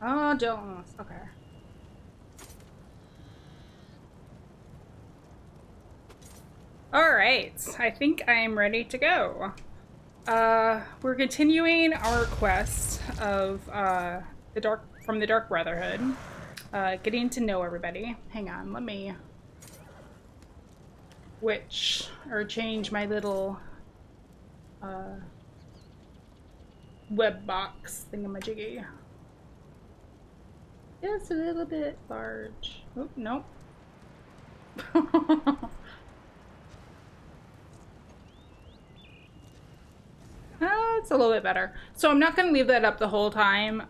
Oh, Jones. Okay. All right. I think I am ready to go. We're continuing our quest of the Dark Brotherhood. Getting to know everybody. Hang on, let me change my little web box thingamajiggy. Just a little bit large. Oh, nope. It's a little bit better. So I'm not going to leave that up the whole time,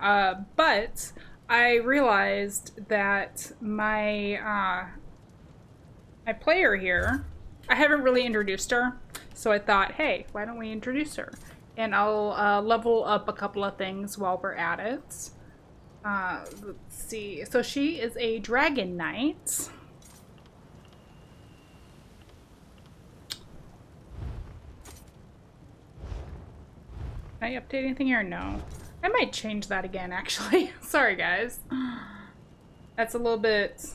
but I realized that my player here, I haven't really introduced her, so I thought, hey, why don't we introduce her? And I'll level up a couple of things while we're at it. Let's see. So she is a dragon knight. Can I update anything here? No. I might change that again, actually. Sorry, guys. That's a little bit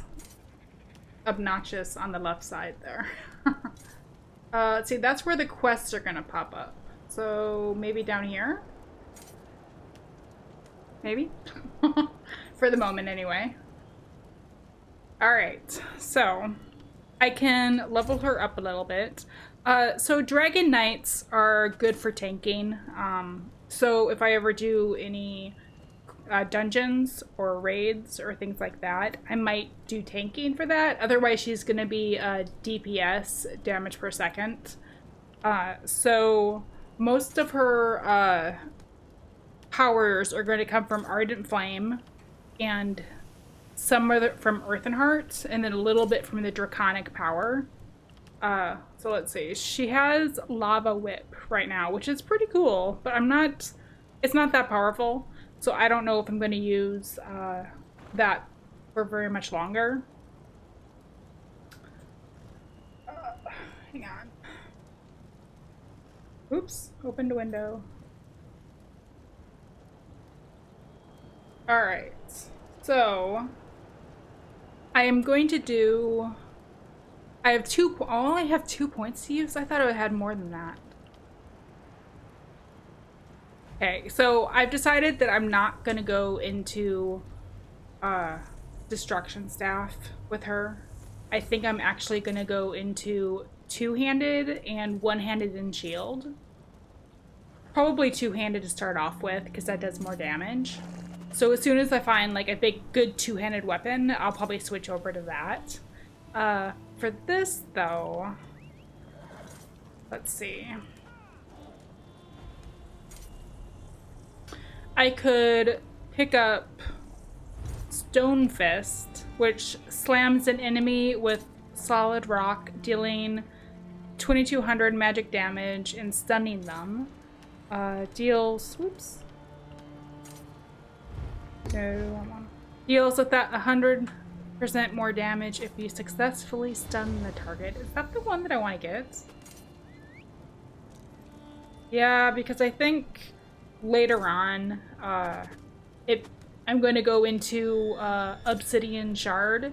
obnoxious on the left side there. Let's see, that's where the quests are gonna pop up. So maybe down here? Maybe? For the moment, anyway. Alright, so I can level her up a little bit. So Dragon Knights are good for tanking. So if I ever do any dungeons or raids or things like that, I might do tanking for that. Otherwise, she's going to be DPS, damage per second. So most of her powers are going to come from Ardent Flame and some from Earth and Heart, and then a little bit from the Draconic power. So let's see. She has Lava Whip right now, which is pretty cool, but it's not that powerful. So I don't know if I'm going to use that for very much longer. Hang on. Oops, opened a window. All right. So I am going to do... I only have 2 points to use? I thought I had more than that. Okay, so I've decided that I'm not going to go into Destruction Staff with her. I think I'm actually going to go into two-handed and one-handed and shield. Probably two-handed to start off with, because that does more damage. So as soon as I find like a big, good two-handed weapon, I'll probably switch over to that. For this, though, let's see. I could pick up Stone Fist, which slams an enemy with solid rock, dealing 2200 magic damage and stunning them. Deals, whoops. Deals with that 100% more damage if you successfully stun the target. Is that the one that I want to get? Yeah, because I think later on, I'm going to go into Obsidian Shard,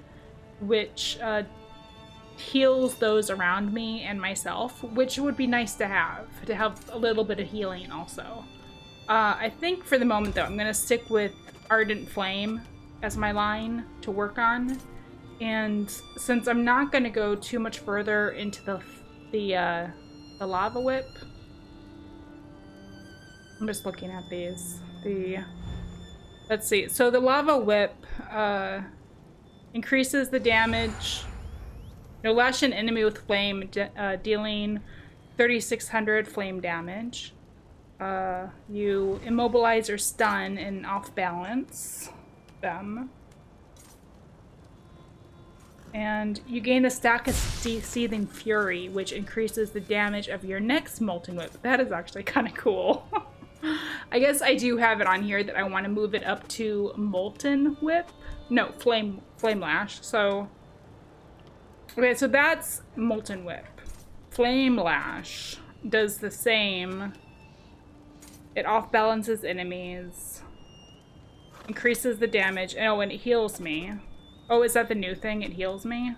which heals those around me and myself, which would be nice to have a little bit of healing also. I think for the moment, though, I'm going to stick with Ardent Flame as my line to work on. And since I'm not going to go too much further into the Lava Whip, I'm just looking at these. Let's see. So the Lava Whip increases the damage. You lash an enemy with flame, dealing 3600 flame damage. You immobilize or stun and off balance them. And you gain a stack of Seething Fury, which increases the damage of your next Molten Whip. That is actually kind of cool. I guess I do have it on here that I want to move it up to Molten Whip. No, Flame Lash. So, okay, so that's Molten Whip. Flame Lash does the same. It off balances enemies. Increases the damage. Oh, and it heals me. Oh, is that the new thing? It heals me?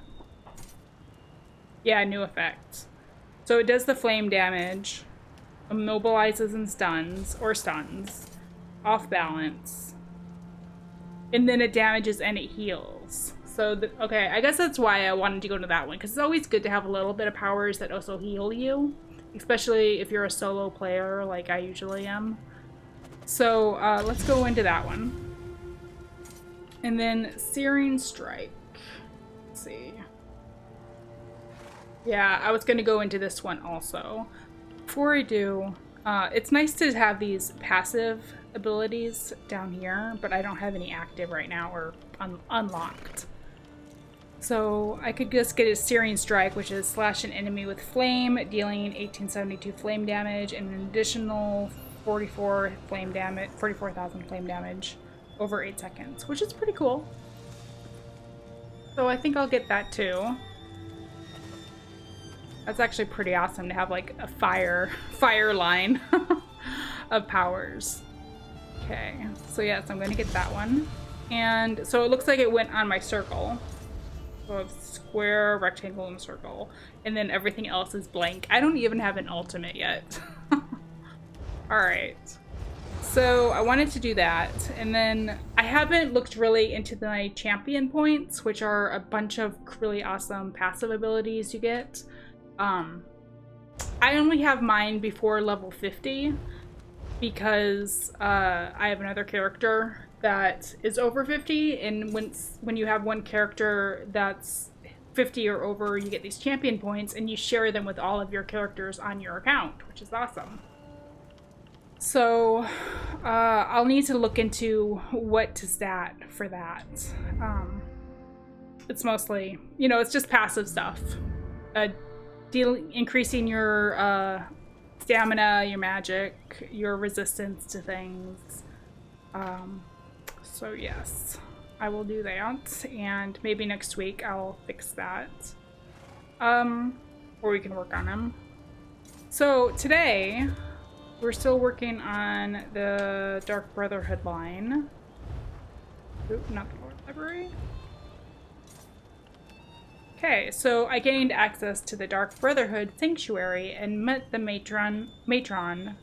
Yeah, new effect. So it does the flame damage, immobilizes and stuns, or stuns, off balance, and then it damages and it heals. So, okay, I guess that's why I wanted to go to that one, because it's always good to have a little bit of powers that also heal you, especially if you're a solo player like I usually am. So, let's go into that one. And then Searing Strike. Let's see. Yeah, I was going to go into this one also. Before I do, it's nice to have these passive abilities down here, but I don't have any active right now or unlocked. So I could just get a Searing Strike, which is slash an enemy with flame, dealing 1872 flame damage and an additional 44,000 flame damage over 8 seconds, which is pretty cool. So I think I'll get that too. That's actually pretty awesome to have like a fire line of powers. Okay, so yes, I'm gonna get that one. And so it looks like it went on my circle. So a square, rectangle, and circle. And then everything else is blank. I don't even have an ultimate yet. Alright. So I wanted to do that. And then I haven't looked really into my champion points, which are a bunch of really awesome passive abilities you get. I only have mine before level 50 because I have another character that is over 50, and when you have one character that's 50 or over, you get these champion points and you share them with all of your characters on your account, which is awesome. So I'll need to look into what to stat for that. It's mostly, you know, it's just passive stuff. Increasing your stamina, your magic, your resistance to things. So yes, I will do that, and maybe next week I'll fix that. Or we can work on them. So today, we're still working on the Dark Brotherhood line. Oop, not the Lord Library. Okay, so I gained access to the Dark Brotherhood Sanctuary and met the matron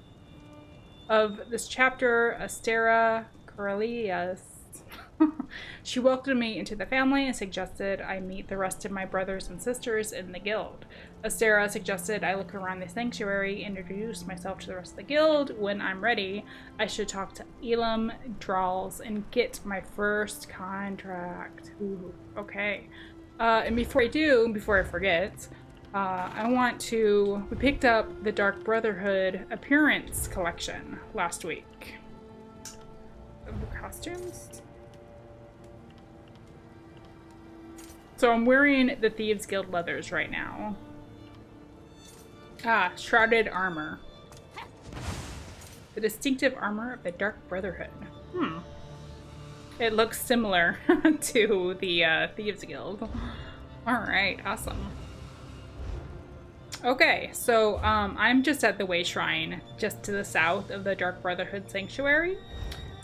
of this chapter, Astera Corellius. She welcomed me into the family and suggested I meet the rest of my brothers and sisters in the guild. Astera suggested I look around the sanctuary and introduce myself to the rest of the guild. When I'm ready, I should talk to Elam Dralls and get my first contract. Ooh, okay. And before I forget, we picked up the Dark Brotherhood Appearance Collection last week. The costumes? So I'm wearing the Thieves Guild leathers right now. Ah, Shrouded Armor. The distinctive armor of the Dark Brotherhood. It looks similar to the Thieves Guild. Alright, awesome. Okay, so I'm just at the Way Shrine, just to the south of the Dark Brotherhood Sanctuary.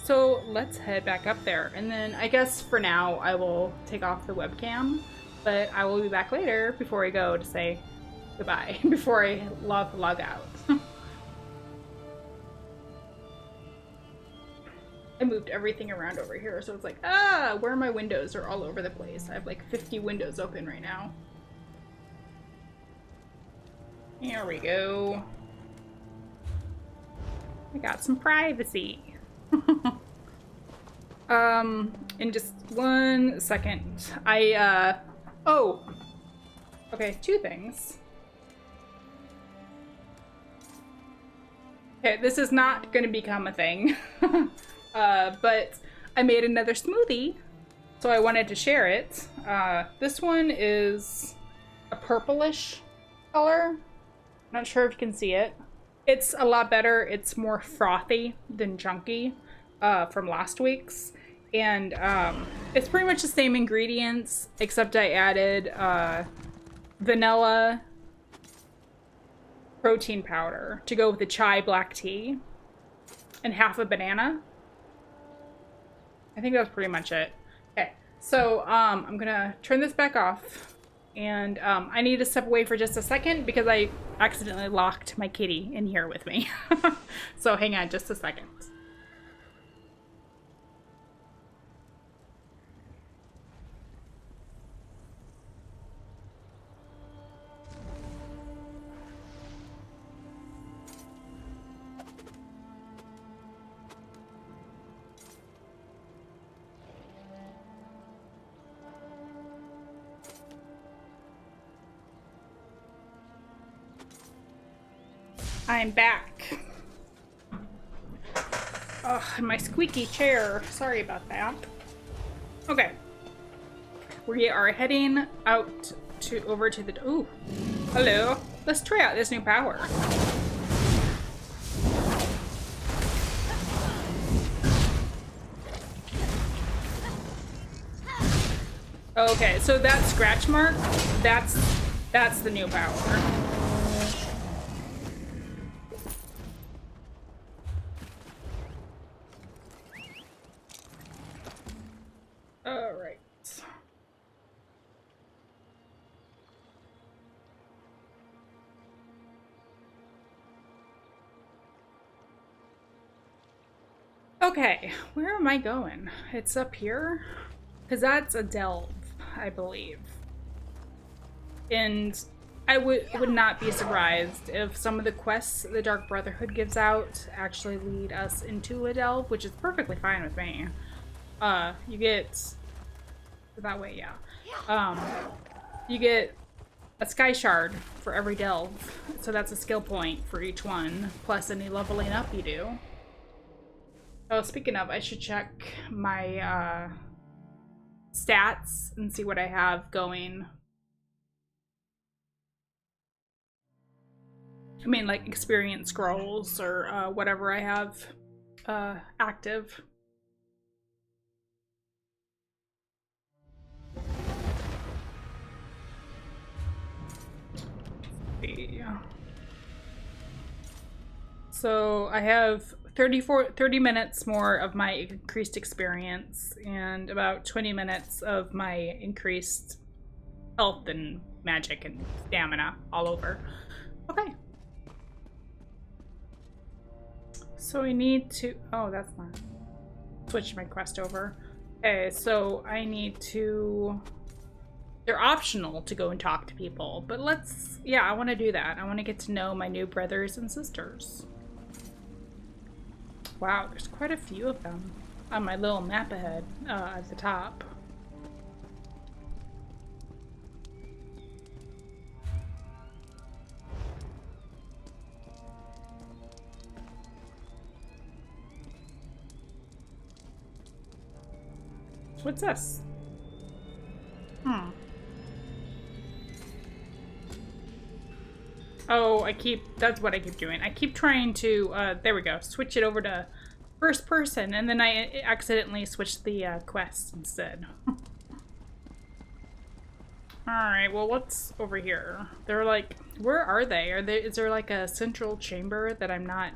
So let's head back up there. And then I guess for now I will take off the webcam, but I will be back later before I go to say goodbye, before I log out. I moved everything around over here, so it's like, where are my windows? They're all over the place. I have like 50 windows open right now. Here we go. I got some privacy. In just 1 second. Okay, 2 things. Okay, this is not gonna become a thing. But I made another smoothie, so I wanted to share it. This one is a purplish color. Not sure if you can see it. It's a lot better. It's more frothy than chunky from last week's. And it's pretty much the same ingredients, except I added vanilla protein powder to go with the chai black tea and half a banana. I think that's pretty much it. Okay, so I'm gonna turn this back off, and I need to step away for just a second because I accidentally locked my kitty in here with me. So hang on just a second. I'm back. Ugh, my squeaky chair. Sorry about that. Okay. We are heading out over to the... Ooh. Hello. Let's try out this new power. Okay, so that scratch mark, that's the new power. All right. Okay, where am I going? It's up here? Because that's a delve, I believe. And I would not be surprised if some of the quests the Dark Brotherhood gives out actually lead us into a delve, which is perfectly fine with me. You get... That way, yeah. You get a sky shard for every delve, so that's a skill point for each one, plus any leveling up you do. Oh, speaking of, I should check my stats and see what I have going. I mean, like experience scrolls or whatever I have active. So I have 30 minutes more of my increased experience and about 20 minutes of my increased health and magic and stamina all over. Okay. So I need to... Oh, that's not... Switch my quest over. Okay, so I need to... They're optional to go and talk to people, but let's... Yeah, I want to do that. I want to get to know my new brothers and sisters. Wow, there's quite a few of them on my little map ahead at the top. What's this? Oh, that's what I keep doing. I keep trying to, there we go, switch it over to first person, and then I accidentally switched the quest instead. Alright, well, what's over here? They're like, where are they? Is there like a central chamber that I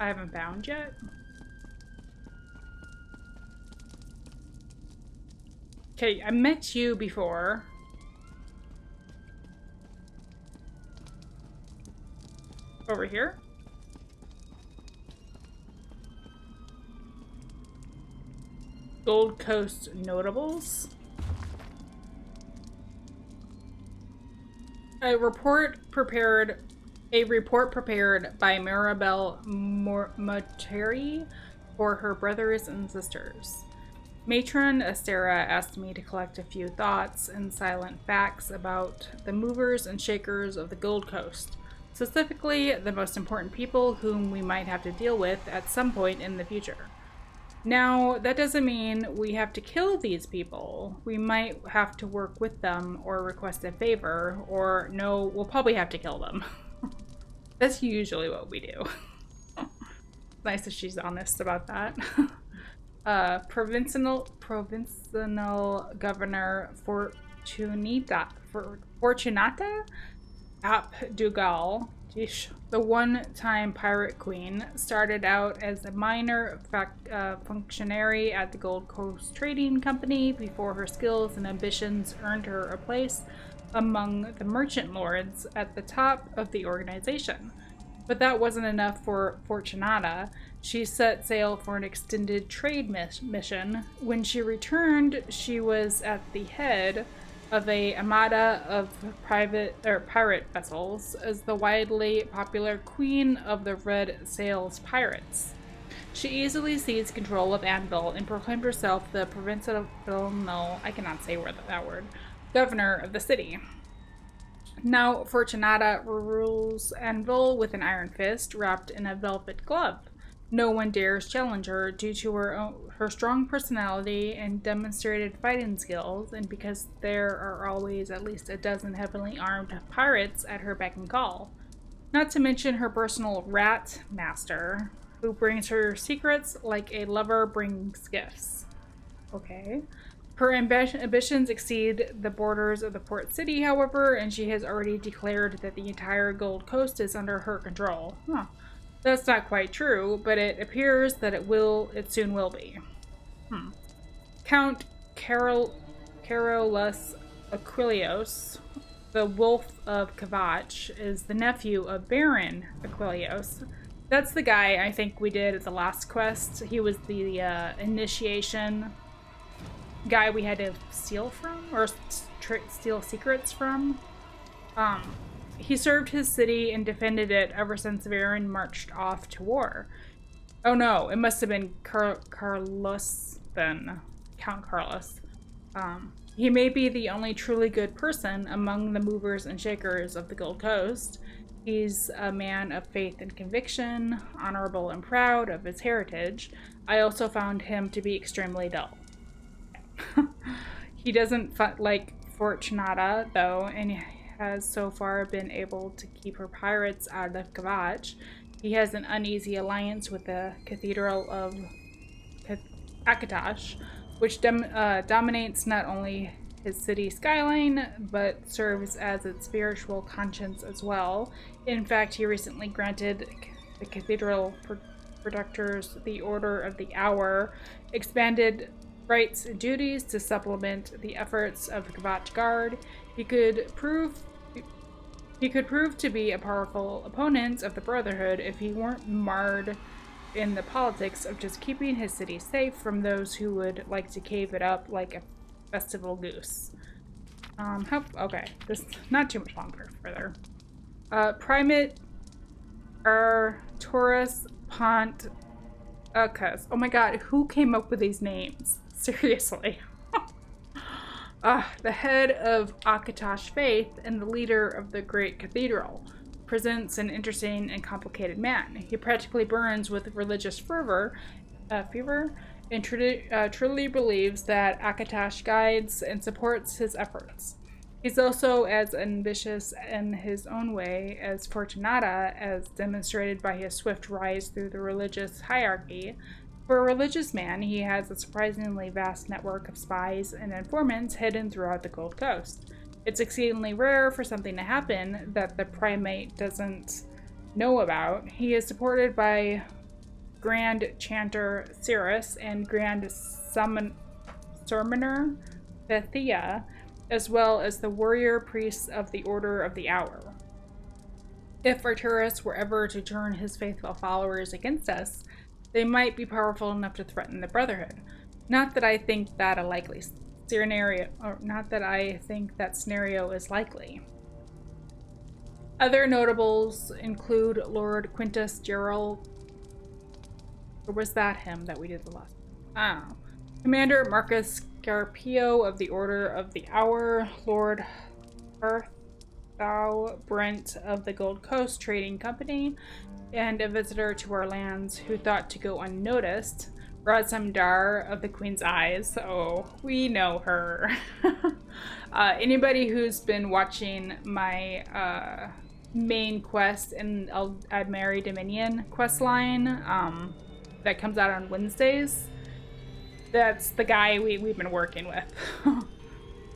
haven't found yet? Okay, I met you before. Over here? Gold Coast Notables. A report prepared by Maribel Moteri for her brothers and sisters. Matron Astera asked me to collect a few thoughts and silent facts about the movers and shakers of the Gold Coast. Specifically, the most important people whom we might have to deal with at some point in the future. Now, that doesn't mean we have to kill these people. We might have to work with them or request a favor, or no, we'll probably have to kill them. That's usually what we do. Nice that she's honest about that. Provincial Governor Fortunata Ap Dugal The one-time pirate queen started out as a minor functionary at the Gold Coast Trading Company before her skills and ambitions earned her a place among the merchant lords at the top of the organization. But that wasn't enough for Fortunata. She set sail for an extended trade mission. When she returned, she was at the head of a armada of pirate vessels as the widely popular Queen of the Red Sails pirates. She easily seized control of Anvil and proclaimed herself the provincial, I cannot say that word, governor of the city. Now Fortunata rules Anvil with an iron fist wrapped in a velvet glove. No one dares challenge her due to her strong personality and demonstrated fighting skills, and because there are always at least a dozen heavily armed pirates at her beck and call. Not to mention her personal rat master, who brings her secrets like a lover brings gifts. Okay. Her ambitions exceed the borders of the port city, however, and she has already declared that the entire Gold Coast is under her control. Huh. That's not quite true, but it appears that it soon will be. Count Carolus Aquilios, the Wolf of Kibosh, is the nephew of Baron Aquilios. That's the guy I think we did at the last quest. He was the initiation guy we had to steal from, or steal secrets from. He served his city and defended it ever since Baron marched off to war. Oh no, it must have been Carlos then. Count Carlos. He may be the only truly good person among the movers and shakers of the Gold Coast. He's a man of faith and conviction, honorable and proud of his heritage. I also found him to be extremely dull. He doesn't like Fortunata, though, and has so far been able to keep her pirates out of Kibosh. He has an uneasy alliance with the Cathedral of Akatosh, which dominates not only his city skyline, but serves as its spiritual conscience as well. In fact, he recently granted the Cathedral Protectors the Order of the Hour, expanded rights and duties to supplement the efforts of the Kibosh Guard. He could prove to be a powerful opponent of the Brotherhood if he weren't marred in the politics of just keeping his city safe from those who would like to cave it up like a festival goose. Okay, there's not too much longer further. Primate Taurus Pont Ucus. Oh my god, who came up with these names? Seriously. The head of Akatosh Faith and the leader of the Great Cathedral presents an interesting and complicated man. He practically burns with religious fervor, and truly believes that Akatosh guides and supports his efforts. He's also as ambitious in his own way as Fortunata, as demonstrated by his swift rise through the religious hierarchy. For a religious man, he has a surprisingly vast network of spies and informants hidden throughout the Gold Coast. It's exceedingly rare for something to happen that the primate doesn't know about. He is supported by Grand Chanter Cirrus and Grand Summoner Bethia, as well as the warrior priests of the Order of the Hour. If Arturus were ever to turn his faithful followers against us, they might be powerful enough to threaten the Brotherhood. Not that I think that scenario is likely. Other notables include Lord Quintus Gerald. Or was that him that we did the last? Commander Marcus Scarpio of the Order of the Hour, Lord Arthau Brent of the Gold Coast Trading Company, and a visitor to our lands who thought to go unnoticed, Radsamdar of the Queen's Eyes. Oh, we know her. Anybody who's been watching my main quest in Admeri Dominion quest line that comes out on Wednesdays, that's the guy we've been working with.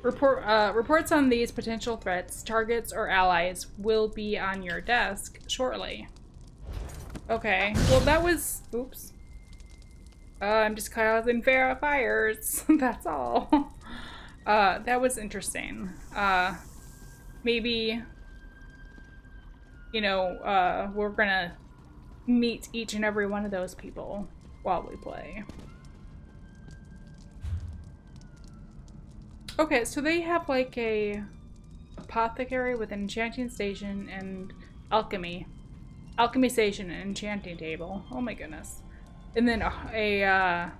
Reports on these potential threats, targets, or allies will be on your desk shortly. Okay. Well, that was... Oops. I'm just causing fires. That's all. That was interesting. Maybe... You know, we're gonna meet each and every one of those people while we play. Okay, so they have like a apothecary with an enchanting station and alchemy station and enchanting table. Oh my goodness. And then a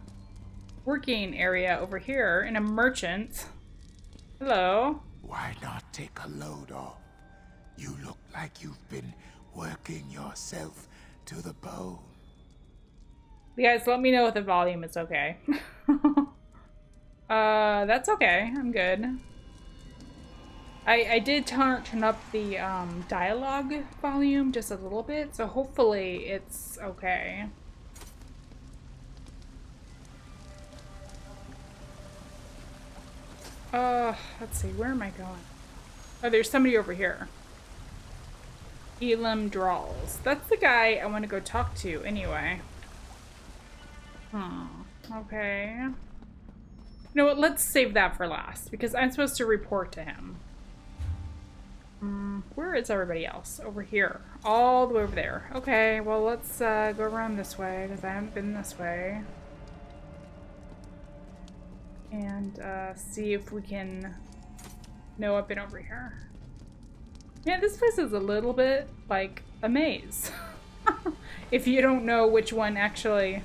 working area over here and a merchant. Hello. Why not take a load off? You look like you've been working yourself to the bone. You guys, let me know if the volume is okay. That's okay. I'm good. I did turn up the dialogue volume just a little bit, so hopefully it's okay. Let's see, where am I going? Oh, there's somebody over here. Elam Drawls. That's the guy I want to go talk to anyway. Okay. You know what, let's save that for last, because I'm supposed to report to him. Where is everybody else? Over here. All the way over there. Okay, well, let's go around this way, because I haven't been this way. And see if we can... No, I've been over here. Yeah, this place is a little bit like a maze. If you don't know which one actually...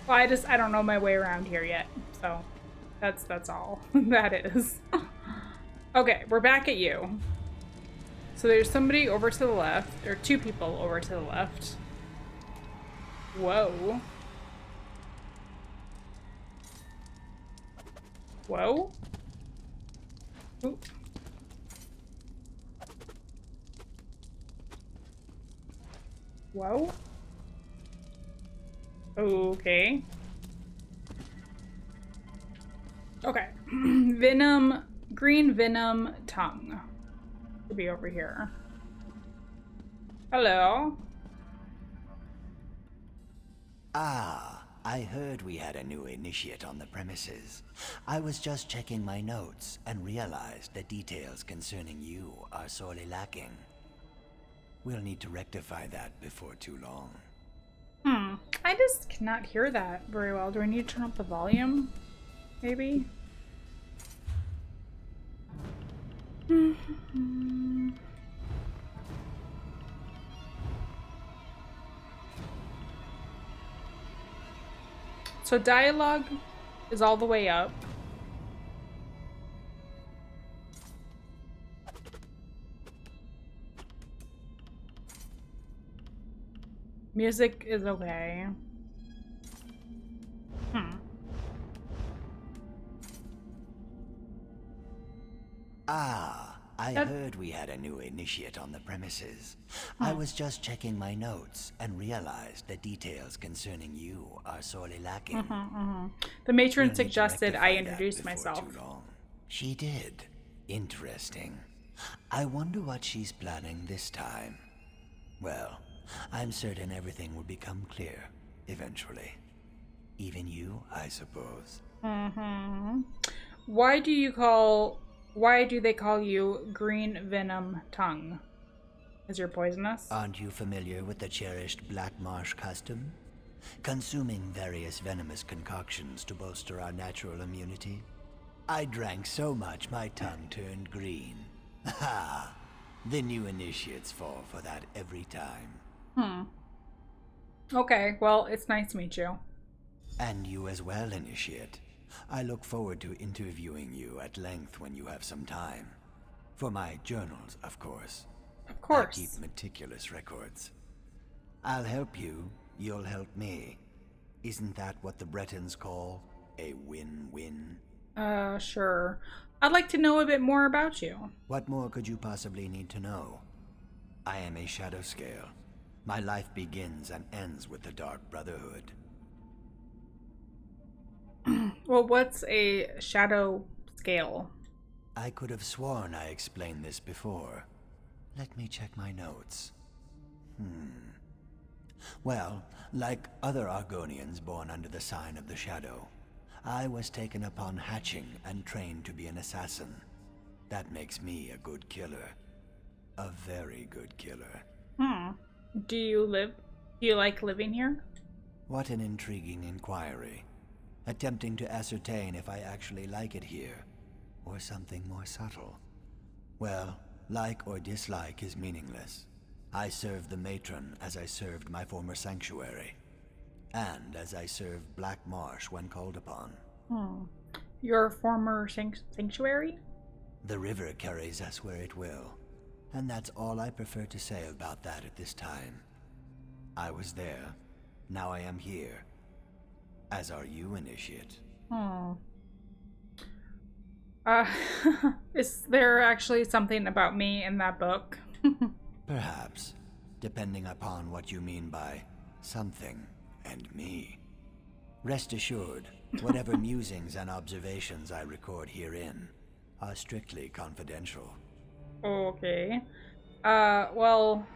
Well, I don't know my way around here yet, so that's all that is. Okay, we're back at you. So there's somebody over to the left, or two people over to the left. Whoa. Whoa. Oop. Whoa. Okay. Okay. Green-Venom-Tongue. Should be over here. Hello. Ah, I heard we had a new initiate on the premises. I was just checking my notes and realized the details concerning you are sorely lacking. We'll need to rectify that before too long. I just cannot hear that very well. Do I need to turn up the volume? Maybe? So dialogue is all the way up. Music is okay. Ah, I heard we had a new initiate on the premises. I was just checking my notes and realized the details concerning you are sorely lacking. The matron We'll need to suggested I rectify that introduce before myself. too long. She did. Interesting. I wonder what she's planning this time. Well, I'm certain everything will become clear eventually. Even you, I suppose. Why do they call you Green-Venom-Tongue? Is you're poisonous? Aren't you familiar with the cherished Black Marsh custom? Consuming various venomous concoctions to bolster our natural immunity? I drank so much my tongue turned green. Ha! The new initiates fall for that every time. Okay, well, it's nice to meet you. And you as well, Initiate. I look forward to interviewing you at length when you have some time. For my journals, of course. Of course. I keep meticulous records. I'll help you, you'll help me. Isn't that what the Bretons call a win-win? Sure. I'd like to know a bit more about you. What more could you possibly need to know? I am a shadow scale. My life begins and ends with the Dark Brotherhood. Well, what's a shadow scale? I could have sworn I explained this before. Let me check my notes. Well, like other Argonians born under the sign of the Shadow, I was taken upon hatching and trained to be an assassin. That makes me a good killer. A very good killer. Do you like living here? What an intriguing inquiry. Attempting to ascertain if I actually like it here, or something more subtle. Well, like or dislike is meaningless. I serve the matron as I served my former sanctuary, and as I served Black Marsh when called upon. Your former sanctuary? The river carries us where it will, and that's all I prefer to say about that at this time. I was there, now I am here. As are you, Initiate. Is there actually something about me in that book? Perhaps, depending upon what you mean by something and me. Rest assured, whatever musings and observations I record herein are strictly confidential. Okay. Well,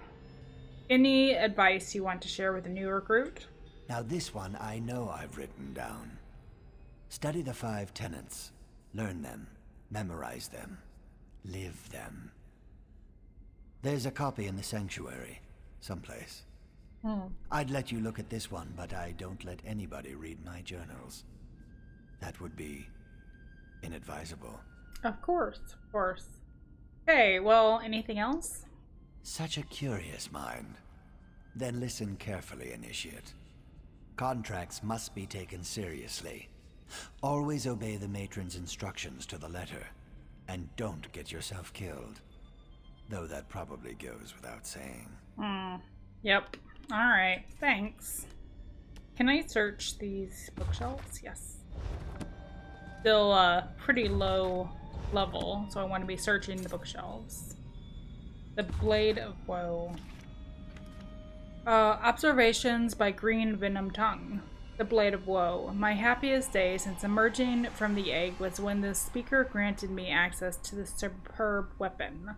any advice you want to share with a new recruit? Now this one I know I've written down. Study the 5 tenets. Learn them. Memorize them. Live them. There's a copy in the sanctuary, someplace. I'd let you look at this one, but I don't let anybody read my journals. That would be inadvisable. Of course, of course. Okay, well, anything else? Such a curious mind. Then listen carefully, Initiate. Contracts must be taken seriously. Always obey the matron's instructions to the letter, and don't get yourself killed. Though that probably goes without saying. Yep. Alright, thanks. Can I search these bookshelves? Yes. Still pretty low level, so I want to be searching the bookshelves. The Blade of Woe. Observations by Green-Venom-Tongue. The Blade of Woe. My happiest day since emerging from the egg was when the speaker granted me access to the superb weapon.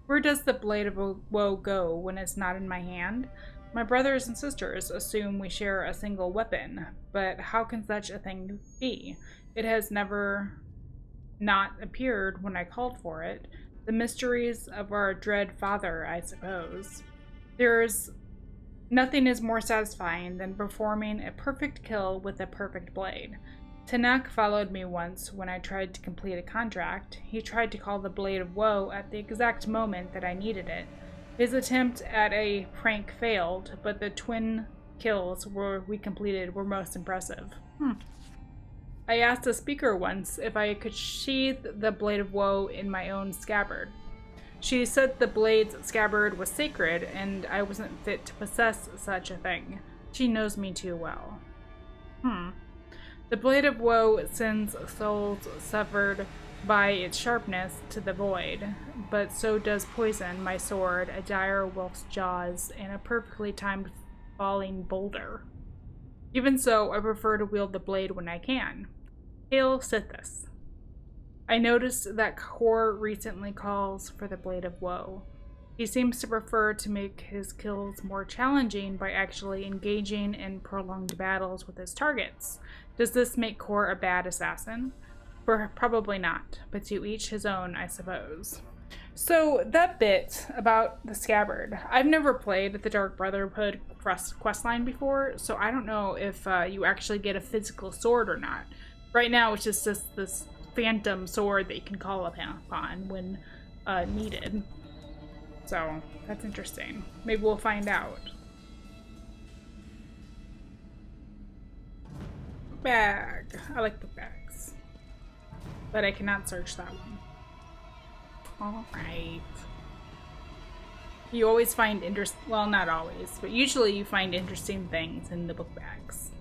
Where does the Blade of Woe go when it's not in my hand? My brothers and sisters assume we share a single weapon, but how can such a thing be? It has never not appeared when I called for it. The mysteries of our dread father, I suppose. Nothing is more satisfying than performing a perfect kill with a perfect blade. Tanak followed me once when I tried to complete a contract. He tried to call the Blade of Woe at the exact moment that I needed it. His attempt at a prank failed, but the twin kills we completed were most impressive. I asked a speaker once if I could sheath the Blade of Woe in my own scabbard. She said the blade's scabbard was sacred, and I wasn't fit to possess such a thing. She knows me too well. The Blade of Woe sends souls severed by its sharpness to the void, but so does poison, my sword, a dire wolf's jaws, and a perfectly timed falling boulder. Even so, I prefer to wield the blade when I can. Hail Sithis. I noticed that Kor recently calls for the Blade of Woe. He seems to prefer to make his kills more challenging by actually engaging in prolonged battles with his targets. Does this make Kor a bad assassin? Probably not, but to each his own, I suppose. So that bit about the scabbard, I've never played the Dark Brotherhood questline before, so I don't know if you actually get a physical sword or not. Right now it's just this phantom sword that you can call upon when needed. So that's interesting. Maybe we'll find out. Bag. I like book bags. But I cannot search that one. Alright. You always find well, not always, but usually you find interesting things in the book bags.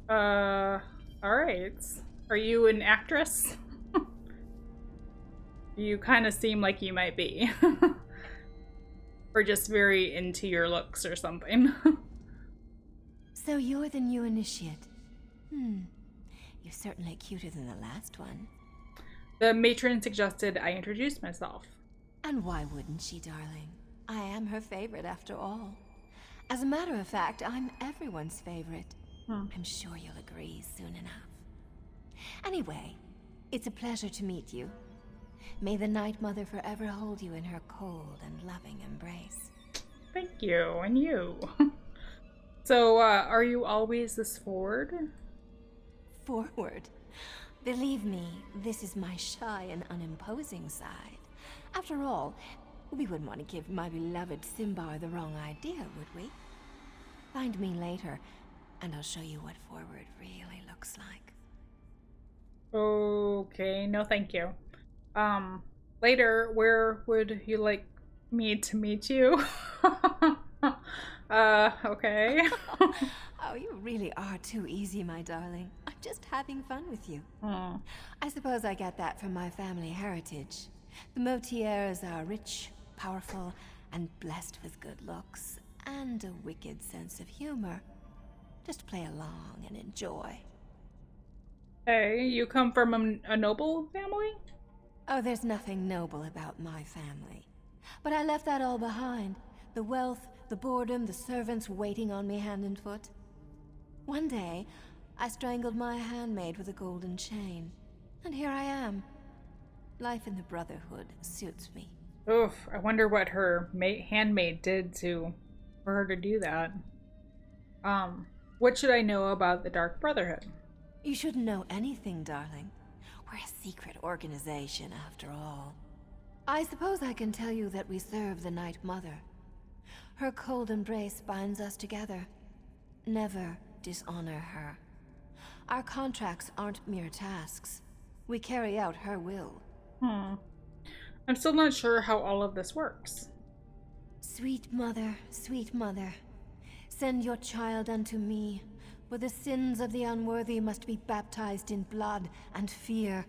Alright. Are you an actress? You kind of seem like you might be. Or just very into your looks or something. So you're the new initiate. You're certainly cuter than the last one. The matron suggested I introduce myself. And why wouldn't she, darling? I am her favorite after all. As a matter of fact, I'm everyone's favorite. I'm sure you'll agree soon enough. Anyway, it's a pleasure to meet you. May the Night Mother forever hold you in her cold and loving embrace. Thank you, and you. So, are you always this forward? Forward? Believe me, this is my shy and unimposing side. After all, we wouldn't want to give my beloved Simbar the wrong idea, would we? Find me later, and I'll show you what forward really looks like. Okay, no thank you. Later, where would you like me to meet you? Okay. Oh, you really are too easy, my darling. I'm just having fun with you. I suppose I get that from my family heritage. The Motiers are rich, powerful, and blessed with good looks, and a wicked sense of humor. Just play along and enjoy. Hey, you come from a noble family? Oh, there's nothing noble about my family. But I left that all behind. The wealth, the boredom, the servants waiting on me hand and foot. One day, I strangled my handmaid with a golden chain. And here I am. Life in the Brotherhood suits me. Oof, I wonder what her handmaid did for her to do that. What should I know about the Dark Brotherhood? You shouldn't know anything, darling. We're a secret organization, after all. I suppose I can tell you that we serve the Night Mother. Her cold embrace binds us together. Never dishonor her. Our contracts aren't mere tasks. We carry out her will. I'm still not sure how all of this works. Sweet mother, send your child unto me, for the sins of the unworthy must be baptized in blood and fear.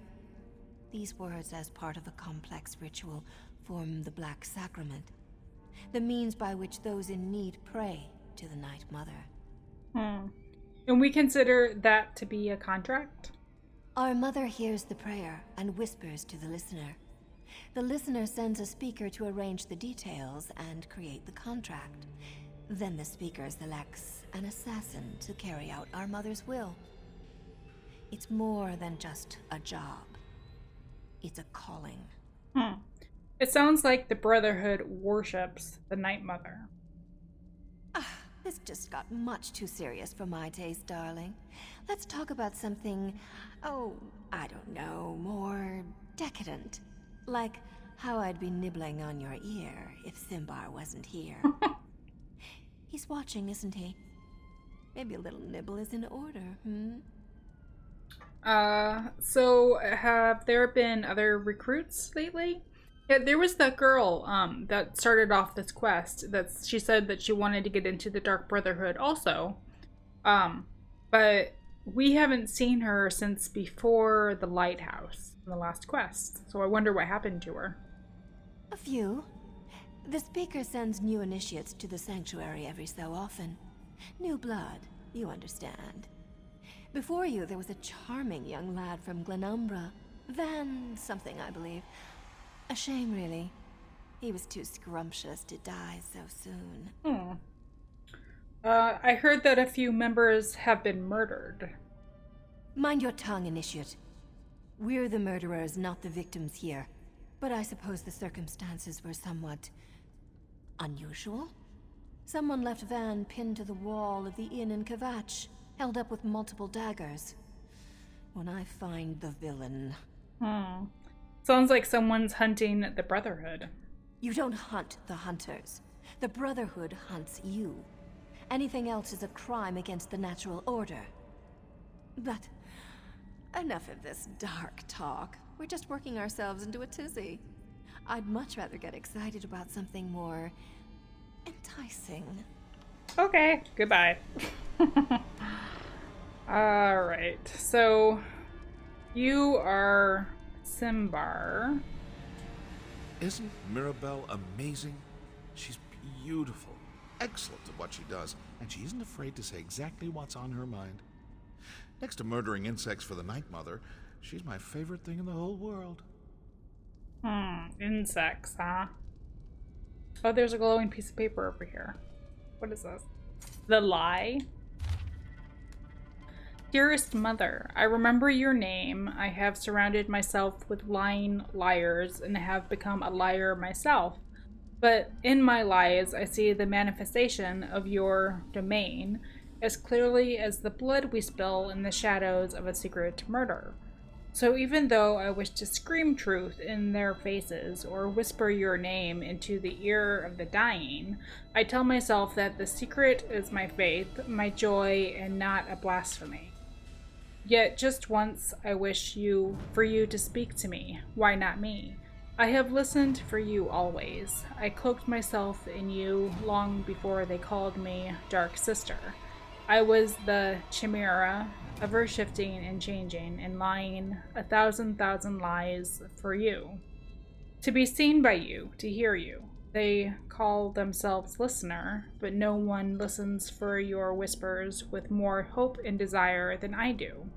These words, as part of a complex ritual, form the Black Sacrament, the means by which those in need pray to the Night Mother. And we consider that to be a contract? Our mother hears the prayer and whispers to the listener. The listener sends a speaker to arrange the details and create the contract. Then the speaker selects an assassin to carry out our mother's will. It's more than just a job. It's a calling. It sounds like the Brotherhood worships the Night Mother. This just got much too serious for my taste, darling. Let's talk about something, I don't know, more decadent. Like how I'd be nibbling on your ear if Simbar wasn't here. He's watching, isn't he? Maybe a little nibble is in order, So have there been other recruits lately? Yeah, there was that girl that started off this quest that she said that she wanted to get into the Dark Brotherhood also. But we haven't seen her since before the lighthouse in the last quest. So I wonder what happened to her. A few. The speaker sends new initiates to the sanctuary every so often. New blood, you understand. Before you, there was a charming young lad from Glenumbra. Van something, I believe. A shame, really. He was too scrumptious to die so soon. I heard that a few members have been murdered. Mind your tongue, Initiate. We're the murderers, not the victims here. But I suppose the circumstances were somewhat unusual. Someone left Van pinned to the wall of the inn in Kavach, held up with multiple daggers. When I find the villain... Sounds like someone's hunting the Brotherhood. You don't hunt the hunters. The Brotherhood hunts you. Anything else is a crime against the natural order. But enough of this dark talk. We're just working ourselves into a tizzy. I'd much rather get excited about something more enticing. Okay, goodbye. Alright, so you are Simbar. Isn't Mirabelle amazing? She's beautiful, excellent of what she does, and she isn't afraid to say exactly what's on her mind. Next to murdering insects for the Night Mother, she's my favorite thing in the whole world. Insects, huh? Oh, there's a glowing piece of paper over here. What is this? The lie? Dearest Mother, I remember your name. I have surrounded myself with lying liars and have become a liar myself. But in my lies, I see the manifestation of your domain as clearly as the blood we spill in the shadows of a secret murder. So even though I wish to scream truth in their faces or whisper your name into the ear of the dying, I tell myself that the secret is my faith, my joy, and not a blasphemy. Yet just once I wish for you to speak to me. Why not me? I have listened for you always. I cloaked myself in you long before they called me Dark Sister. I was the chimera, ever shifting and changing and lying 1,000 lies for you. To be seen by you, to hear you. They call themselves listener, but no one listens for your whispers with more hope and desire than I do.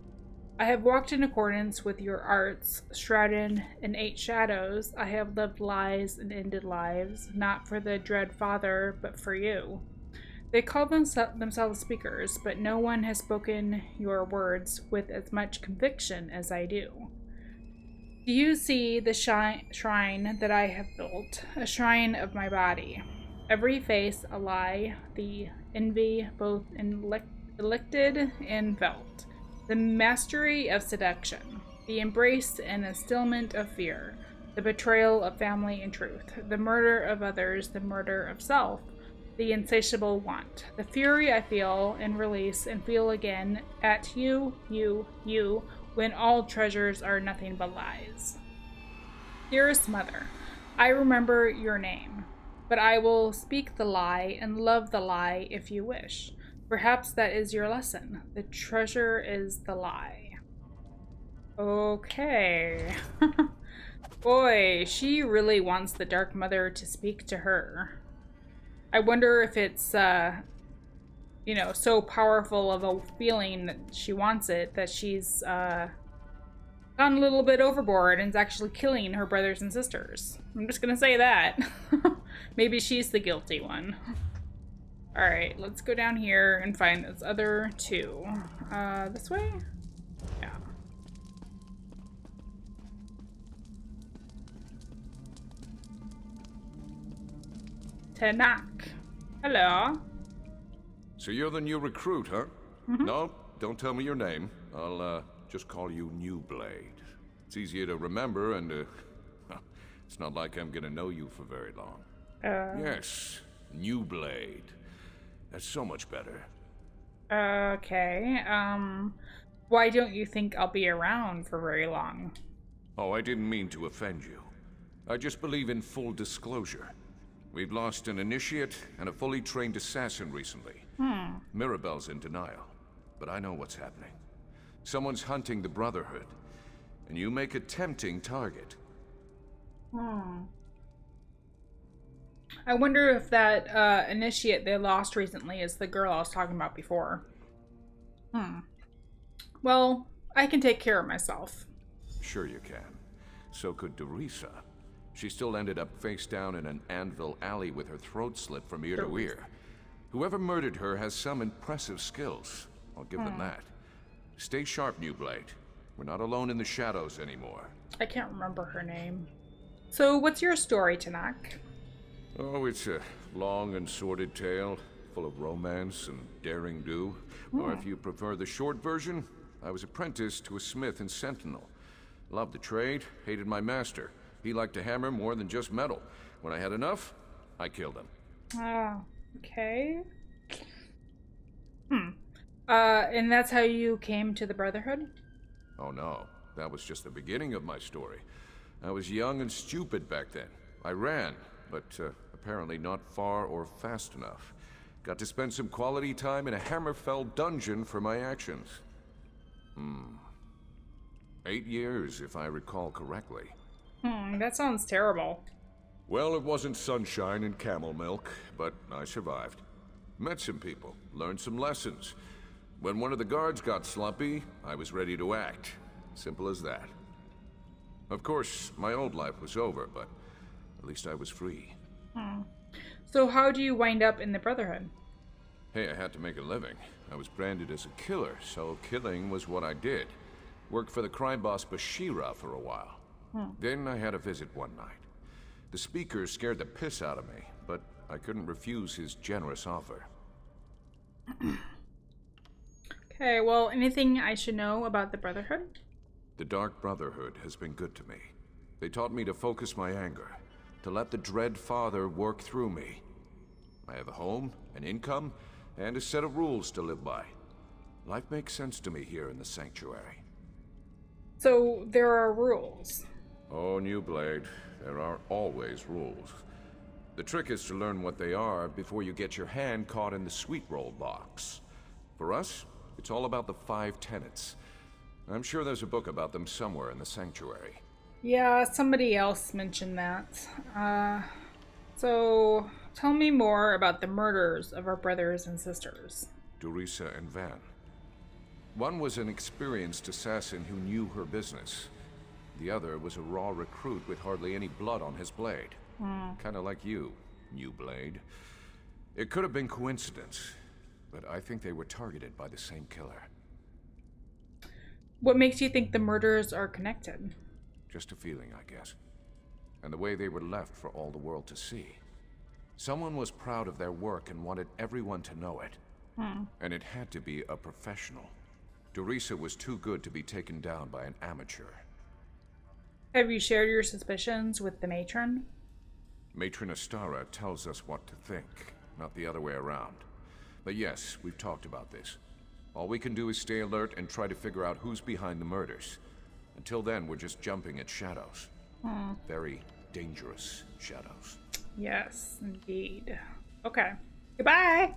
I have walked in accordance with your arts, shrouded in 8 shadows. I have lived lies and ended lives, not for the dread father, but for you. They call themselves speakers, but no one has spoken your words with as much conviction as I do. Do you see the shrine that I have built? A shrine of my body. Every face a lie, the envy both elected and felt. The mastery of seduction. The embrace and instillment of fear. The betrayal of family and truth. The murder of others, the murder of self. The insatiable want, the fury I feel and release and feel again at you, when all treasures are nothing but lies. Dearest Mother, I remember your name, but I will speak the lie and love the lie if you wish. Perhaps that is your lesson. The treasure is the lie. Okay. Boy, she really wants the Dark Mother to speak to her. I wonder if it's, so powerful of a feeling that she wants it, that she's gone a little bit overboard and is actually killing her brothers and sisters. I'm just gonna say that. Maybe she's the guilty one. Alright, let's go down here and find those other 2. This way? Yeah. Tanak. Hello. So you're the new recruit, huh? Mm-hmm. No, don't tell me your name. I'll, just call you New Blade. It's easier to remember and, it's not like I'm gonna know you for very long. Yes, New Blade. That's so much better. Okay, why don't you think I'll be around for very long? Oh, I didn't mean to offend you. I just believe in full disclosure. We've lost an initiate and a fully trained assassin recently. Mirabelle's in denial, but I know what's happening. Someone's hunting the Brotherhood, and you make a tempting target. I wonder if that initiate they lost recently is the girl I was talking about before. Well, I can take care of myself. Sure you can. So could Derisa. She still ended up face down in an anvil alley with her throat slit from ear to ear. Whoever murdered her has some impressive skills. I'll give them that. Stay sharp, New Blade. We're not alone in the shadows anymore. I can't remember her name. So what's your story, Tanak? Oh, it's a long and sordid tale, full of romance and daring do. Or if you prefer the short version, I was apprenticed to a smith in Sentinel. Loved the trade, hated my master. He liked to hammer more than just metal. When I had enough, I killed him. Oh, okay. And that's how you came to the Brotherhood? Oh no, that was just the beginning of my story. I was young and stupid back then. I ran, but apparently not far or fast enough. Got to spend some quality time in a Hammerfell dungeon for my actions. 8 years, if I recall correctly. That sounds terrible. Well, it wasn't sunshine and camel milk, but I survived. Met some people, learned some lessons. When one of the guards got slumpy, I was ready to act. Simple as that. Of course, my old life was over, but at least I was free. So how do you wind up in the Brotherhood? Hey, I had to make a living. I was branded as a killer, so killing was what I did. Worked for the crime boss Bashira for a while. Then I had a visit one night. The speaker scared the piss out of me, but I couldn't refuse his generous offer. Okay, well, anything I should know about the Brotherhood? The Dark Brotherhood has been good to me. They taught me to focus my anger, to let the Dread Father work through me. I have a home, an income, and a set of rules to live by. Life makes sense to me here in the Sanctuary. So there are rules. Oh, New Blade, there are always rules. The trick is to learn what they are before you get your hand caught in the sweet roll box. For us, it's all about the 5 tenets. I'm sure there's a book about them somewhere in the Sanctuary. Yeah, somebody else mentioned that. So tell me more about the murders of our brothers and sisters. Dorisa and Van. One was an experienced assassin who knew her business. The other was a raw recruit with hardly any blood on his blade. Kinda like you, New Blade. It could have been coincidence, but I think they were targeted by the same killer. What makes you think the murders are connected? Just a feeling, I guess. And the way they were left for all the world to see. Someone was proud of their work and wanted everyone to know it. And it had to be a professional. Dorisa was too good to be taken down by an amateur. Have you shared your suspicions with the matron? Matron Astara tells us what to think, not the other way around. But yes, we've talked about this. All we can do is stay alert and try to figure out who's behind the murders. Until then, we're just jumping at shadows. Very dangerous shadows. Yes, indeed. Okay. Goodbye!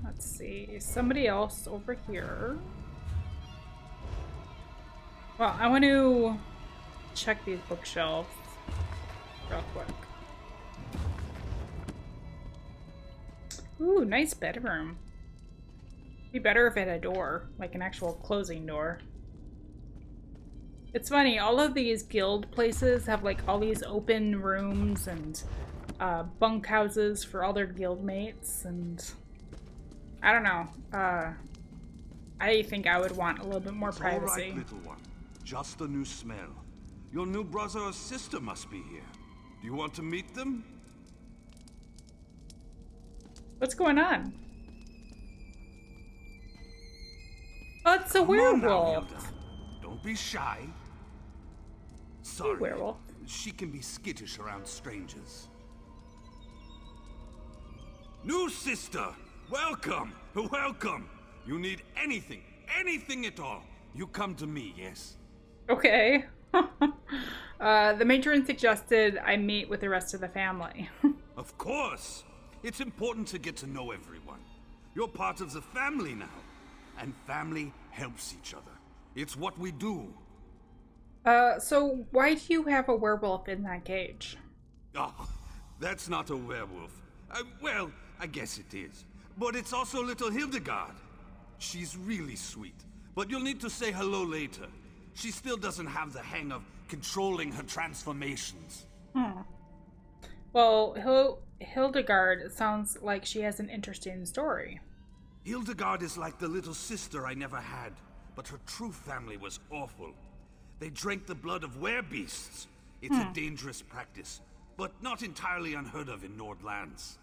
Let's see. Somebody else over here. Well, I want to check these bookshelves real quick. Ooh, nice bedroom. Be better if it had a door, like an actual closing door. It's funny, all of these guild places have like all these open rooms and bunk houses for all their guild mates, and I don't know. I think I would want a little bit more privacy. All right, little one. Just a new smell. Your new brother or sister must be here. Do you want to meet them? What's going on? Oh, it's a Come on now, werewolf. Hilda. Don't be shy. Sorry, werewolf. she can be skittish around strangers. New sister, welcome, welcome. You need anything at all, you come to me, yes? Okay. The matron suggested I meet with the rest of the family. Of course. It's important to get to know everyone. You're part of the family now. And family helps each other. It's what we do. So why do you have a werewolf in that cage? Oh, that's not a werewolf. Well, I guess it is. But it's also little Hildegard. She's really sweet. But you'll need to say hello later. She still doesn't have the hang of controlling her transformations. Well, Hildegard sounds like she has an interesting story. Hildegard is like the little sister I never had, but her true family was awful. They drank the blood of werebeasts. It's a dangerous practice, but not entirely unheard of in Nordlands.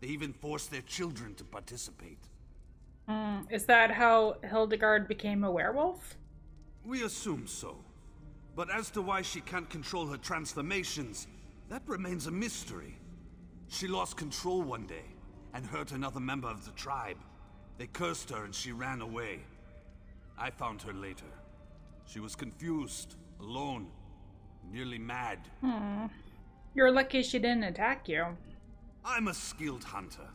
They even forced their children to participate. Is that how Hildegard became a werewolf? We assume so. But as to why she can't control her transformations, that remains a mystery. She lost control one day and hurt another member of the tribe. They cursed her and she ran away. I found her later. She was confused, alone, nearly mad. You're lucky she didn't attack you. I'm a skilled hunter.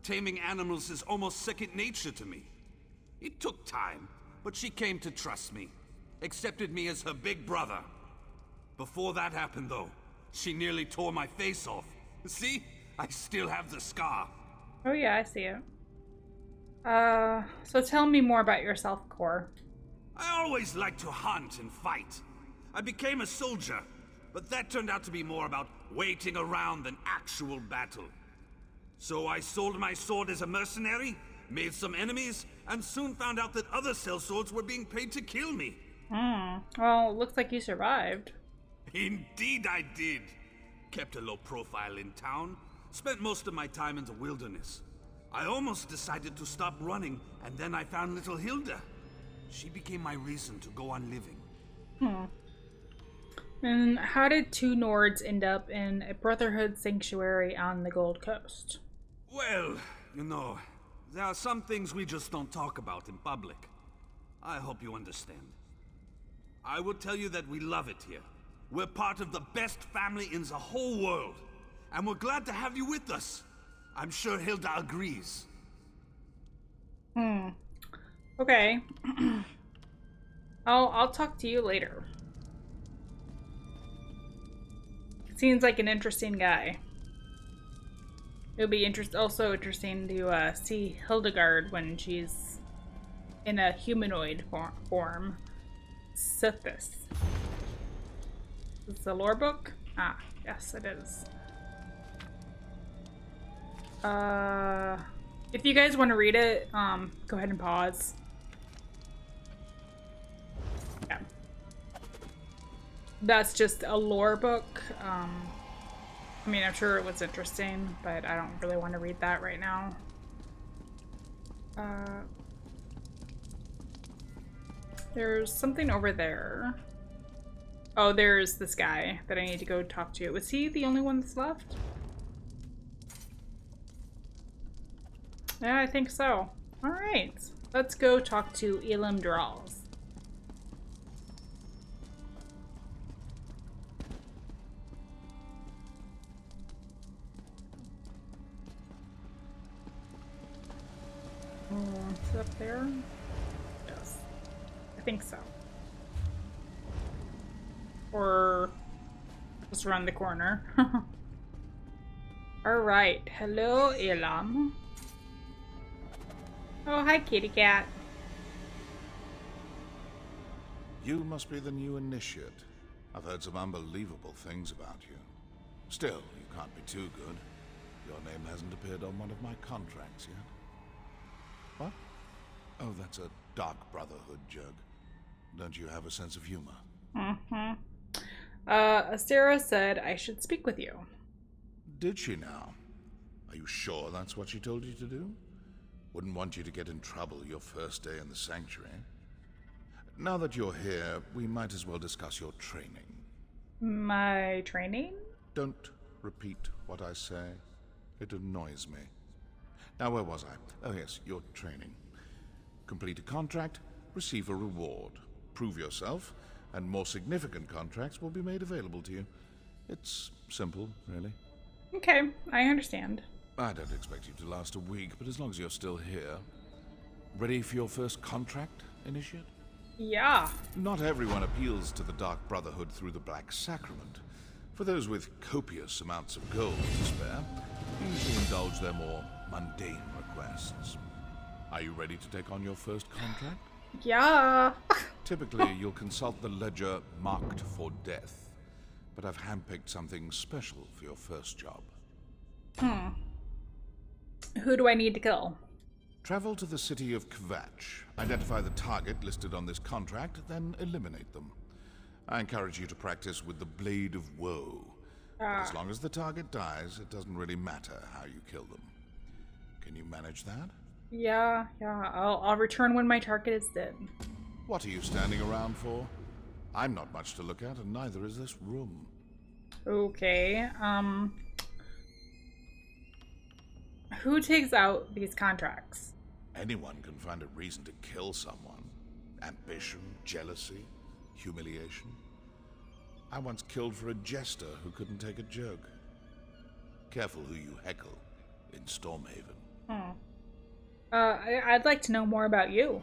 Taming animals is almost second nature to me. It took time, but she came to trust me. Accepted me as her big brother. Before that happened, though, she nearly tore my face off. See? I still have the scar. Oh yeah, I see it. So tell me more about yourself, Core. I always liked to hunt and fight. I became a soldier, but that turned out to be more about waiting around than actual battle. So I sold my sword as a mercenary, made some enemies, and soon found out that other sellswords were being paid to kill me. Well, it looks like you survived. Indeed I did. Kept a low profile in town, spent most of my time in the wilderness. I almost decided to stop running, and then I found little Hilda. She became my reason to go on living. And how did two Nords end up in a Brotherhood sanctuary on the Gold Coast? Well, you know, there are some things we just don't talk about in public. I hope you understand. I will tell you that we love it here. We're part of the best family in the whole world, and we're glad to have you with us. I'm sure Hilda agrees. Okay. I'll talk to you later. Seems like an interesting guy. It'll be also interesting to see Hildegard when she's in a humanoid form. Sithis. Is this a lore book? Ah, yes, it is. If you guys want to read it, go ahead and pause. Yeah. That's just a lore book. I mean, I'm sure it was interesting, but I don't really want to read that right now. There's something over there. Oh, there's this guy that I need to go talk to. Was he the only one that's left? Yeah, I think so. Alright, let's go talk to Elam Draws. Is it up there? Yes. I think so. Or just around the corner. Alright, hello Elam. Oh, hi kitty cat. You must be the new initiate. I've heard some unbelievable things about you. Still, you can't be too good. Your name hasn't appeared on one of my contracts yet. What? Oh, that's a Dark Brotherhood jug. Don't you have a sense of humor? Astera said I should speak with you. Did she now? Are you sure that's what she told you to do? Wouldn't want you to get in trouble your first day in the sanctuary. Now that you're here, we might as well discuss your training. My training? Don't repeat what I say. It annoys me. Now, where was I? Oh yes, your training. Complete a contract, receive a reward. Prove yourself, and more significant contracts will be made available to you. It's simple, really. Okay, I understand. I don't expect you to last a week, but as long as you're still here. Ready for your first contract, Initiate? Yeah. Not everyone appeals to the Dark Brotherhood through the Black Sacrament. For those with copious amounts of gold to spare, usually indulge their more mundane requests. Are you ready to take on your first contract? Yeah. Typically, you'll consult the ledger marked for death, but I've handpicked something special for your first job. Who do I need to kill? Travel to the city of Kvatch, identify the target listed on this contract, then eliminate them. I encourage you to practice with the Blade of Woe. But as long as the target dies, it doesn't really matter how you kill them. Can you manage that? Yeah. I'll return when my target is dead. What are you standing around for? I'm not much to look at, and neither is this room. Okay, who takes out these contracts? Anyone can find a reason to kill someone. Ambition, jealousy, humiliation. I once killed for a jester who couldn't take a joke. Careful who you heckle in Stormhaven. I'd like to know more about you.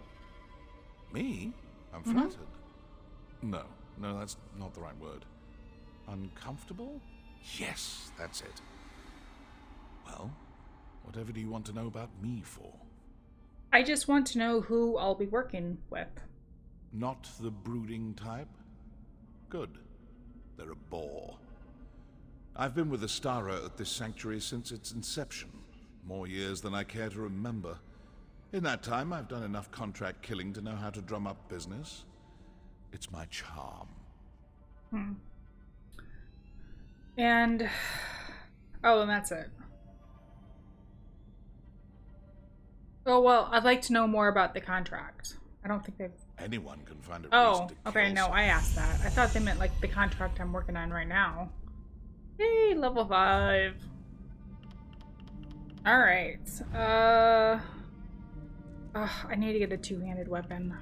Me? I'm flattered. No, that's not the right word. Uncomfortable? Yes, that's it. Well, whatever do you want to know about me for? I just want to know who I'll be working with. Not the brooding type? Good. They're a bore. I've been with Astara at this sanctuary since its inception. More years than I care to remember. In that time, I've done enough contract killing to know how to drum up business. It's my charm. And... oh, and that's it. Oh, well, I'd like to know more about the contract. I don't think they've... Anyone can find a reason oh, to okay, kill no, someone. I asked that. I thought they meant, like, the contract I'm working on right now. Yay, level 5. Alright, I need to get a two-handed weapon.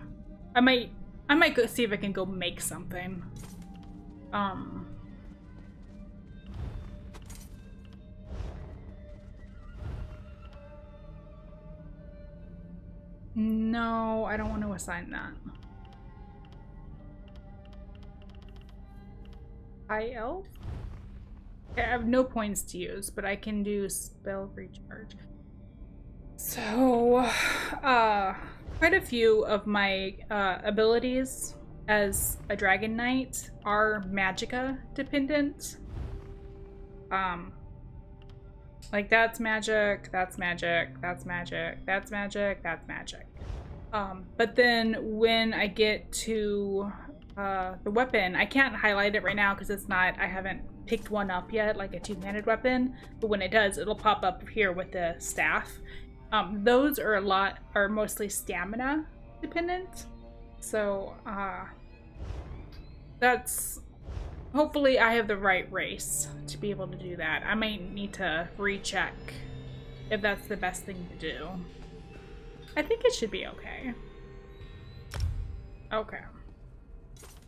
I might go see if I can go make something. No, I don't want to assign that. High elf? I have no points to use, but I can do spell recharge. So, quite a few of my abilities as a Dragon Knight are magicka dependent. Like that's magic, that's magic, that's magic, that's magic, that's magic. But then when I get to the weapon, I can't highlight it right now because it's not, I haven't picked one up yet, like a two-handed weapon, but when it does, it'll pop up here with the staff. Those are mostly stamina dependent. So, that's, hopefully I have the right race to be able to do that. I might need to recheck if that's the best thing to do. I think it should be okay. Okay.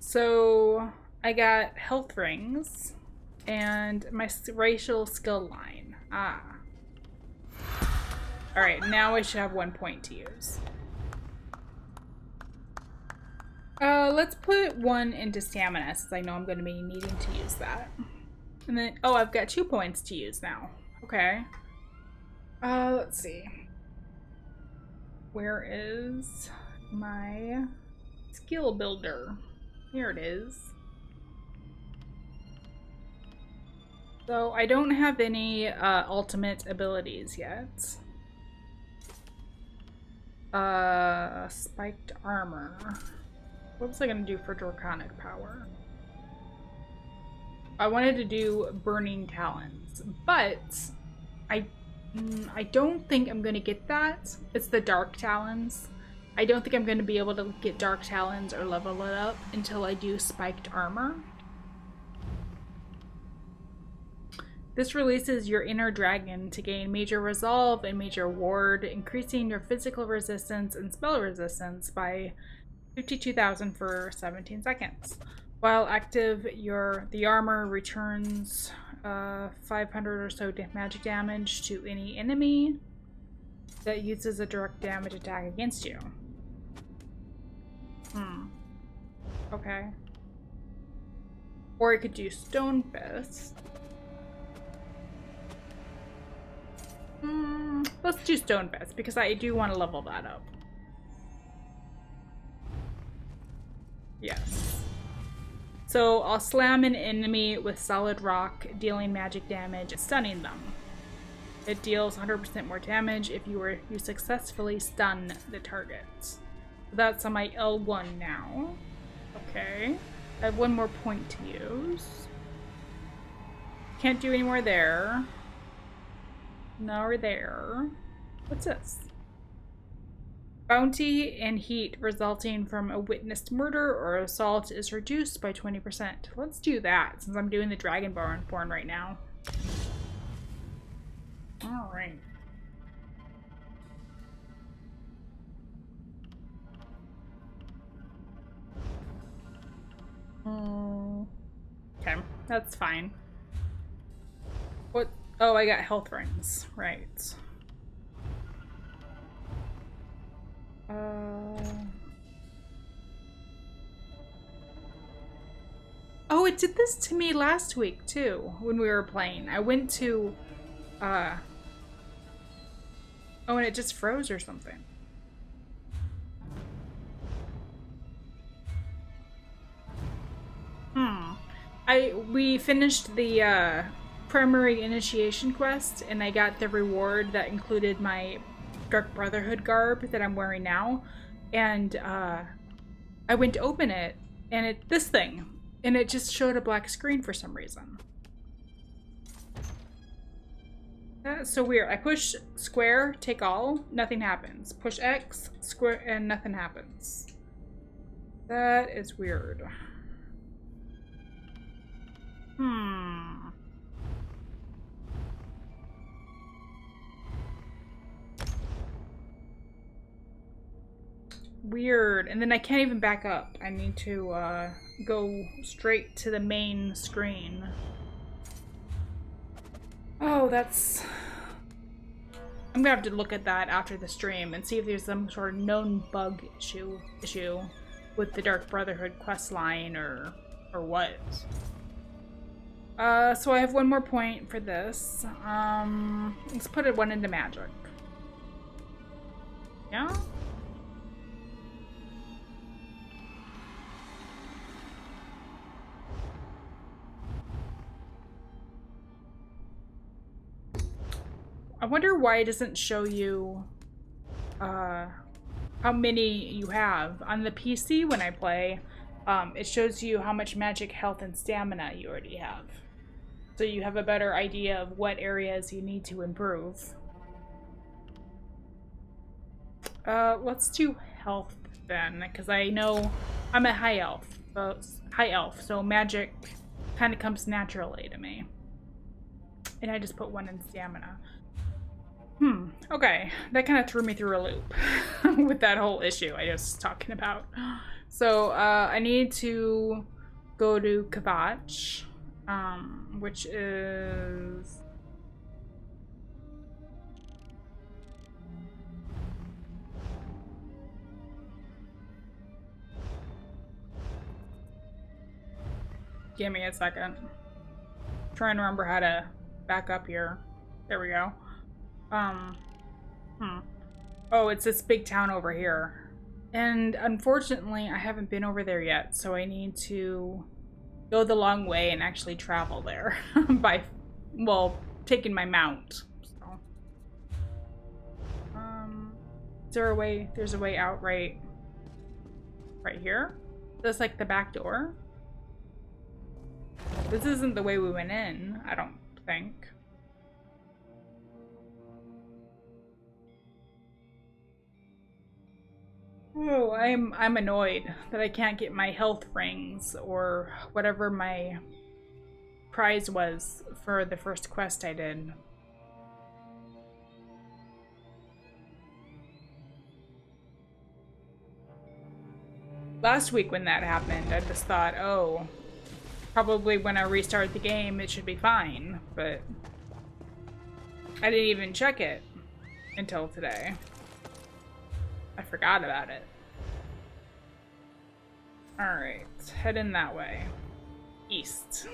So I got health rings and my racial skill line. Alright, now I should have 1 point to use. Let's put 1 into stamina since I know I'm going to be needing to use that. And then, oh, I've got 2 points to use now. Okay. Let's see. Where is my skill builder? Here it is. So I don't have any ultimate abilities yet. Spiked armor. What was I gonna do for draconic power? I wanted to do burning talons, but I don't think I'm gonna get that. It's the dark talons. I don't think I'm gonna be able to get dark talons or level it up until I do spiked armor. This releases your inner dragon to gain major resolve and major ward, increasing your physical resistance and spell resistance by 52,000 for 17 seconds. While active, the armor returns 500 or so magic damage to any enemy that uses a direct damage attack against you. Okay. Or I could do Stone Fist. Let's do Stone Fist because I do want to level that up. Yes. So I'll slam an enemy with solid rock, dealing magic damage and stunning them. It deals 100% more damage if you successfully stun the target. So that's on my L1 now. Okay. I have 1 more point to use. Can't do any more there. Nor there. What's this? Bounty and heat resulting from a witnessed murder or assault is reduced by 20%. Let's do that since I'm doing the Dragonborn right now. Alright. Okay, that's fine. What? Oh, I got health rings. Right. Oh, it did this to me last week too when we were playing. I went to Oh, and it just froze or something. We finished the primary initiation quest, and I got the reward that included my Dark Brotherhood garb that I'm wearing now. And I went to open it, and this thing, and it just showed a black screen for some reason. That's so weird. I push square, take all, nothing happens. Push X, square, and nothing happens. That is weird. Weird. And then I can't even back up. I need to go straight to the main screen. Oh, that's... I'm gonna have to look at that after the stream and see if there's some sort of known bug issue with the Dark Brotherhood quest line or what. So I have one more point for this. Let's put it one into magic. Yeah? I wonder why it doesn't show you how many you have. On the PC when I play, it shows you how much magic, health, and stamina you already have. So you have a better idea of what areas you need to improve. Let's do health then, because I know I'm a high elf, so magic kind of comes naturally to me. And I just put one in stamina. Okay, that kind of threw me through a loop with that whole issue I was talking about. So, I need to go to Kibosh, which is... Give me a second. I'm trying to remember how to back up here. There we go. Oh, it's this big town over here. And unfortunately, I haven't been over there yet, so I need to go the long way and actually travel there by, well, taking my mount. So. Is there a way? There's a way out right here? That's like the back door. This isn't the way we went in, I don't think. Oh, I'm annoyed that I can't get my health rings or whatever my prize was for the first quest I did. Last week when that happened, I just thought, oh, probably when I restart the game it should be fine, but I didn't even check it until today. I forgot about it. Alright, head in that way. East.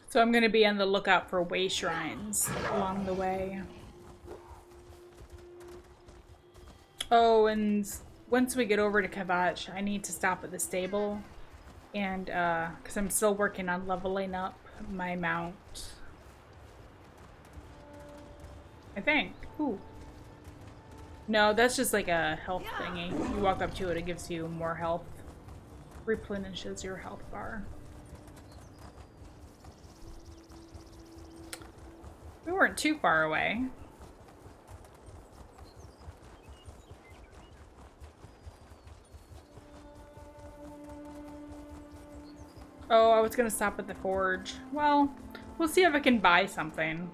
So I'm gonna be on the lookout for way shrines along the way. Oh, and once we get over to Kibosh, I need to stop at the stable, and because I'm still working on leveling up my mount. I think. Ooh. No, that's just like a health thingy. You walk up to it, it gives you more health. Replenishes your health bar. We weren't too far away. Oh, I was gonna stop at the forge. Well, we'll see if I can buy something.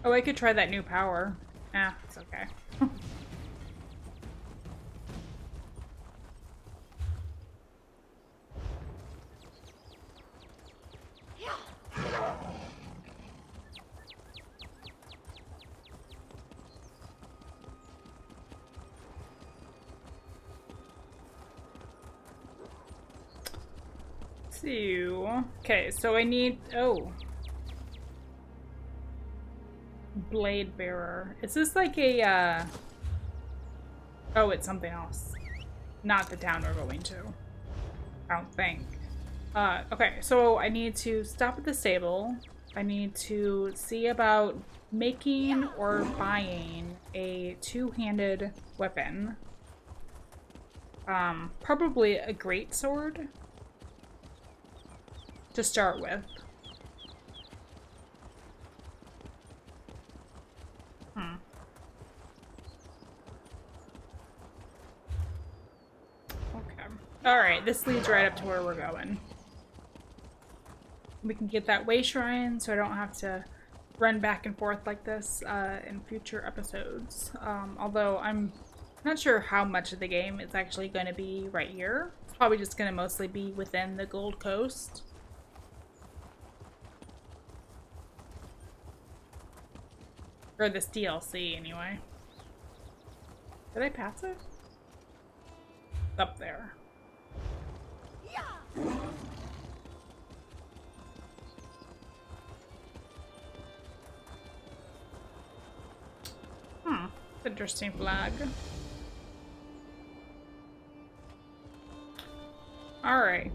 Oh, I could try that new power. Ah, it's okay. Okay, so I need, oh. Blade bearer. Is this like a, oh, it's something else. Not the town we're going to. I don't think. Okay, so I need to stop at the stable. I need to see about making or buying a two-handed weapon. Probably a greatsword to start with. Okay. Alright, this leads right up to where we're going. We can get that way shrine so I don't have to run back and forth like this in future episodes. Although I'm not sure how much of the game it's actually going to be right here. It's probably just going to mostly be within the Gold Coast. Or this DLC, anyway. Did I pass it? It's up there. Interesting flag. Alright.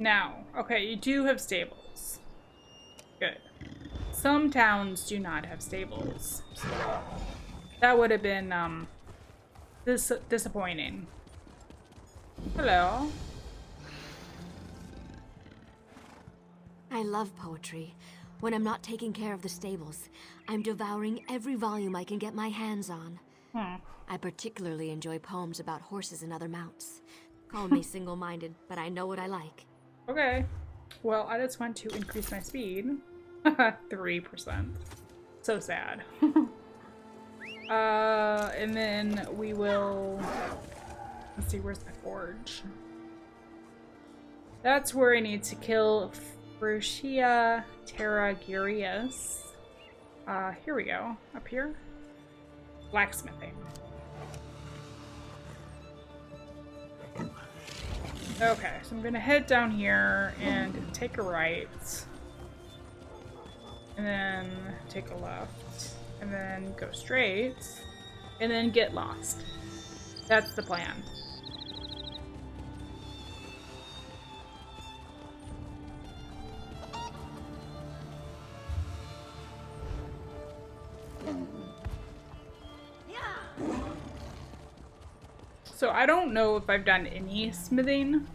Now, okay, you do have stables. Good. Some towns do not have stables. So that would have been, disappointing. Hello. I love poetry. When I'm not taking care of the stables, I'm devouring every volume I can get my hands on. I particularly enjoy poems about horses and other mounts. Call me single-minded, but I know what I like. Okay. Well, I just want to increase my speed. 3%. So sad. And then we will... Let's see, where's the forge? That's where I need to kill Frutia Terragirius. Here we go. Up here. Blacksmithing. Okay, so I'm gonna head down here and take a right. And then take a left. And then go straight. And then get lost. That's the plan. So I don't know if I've done any smithing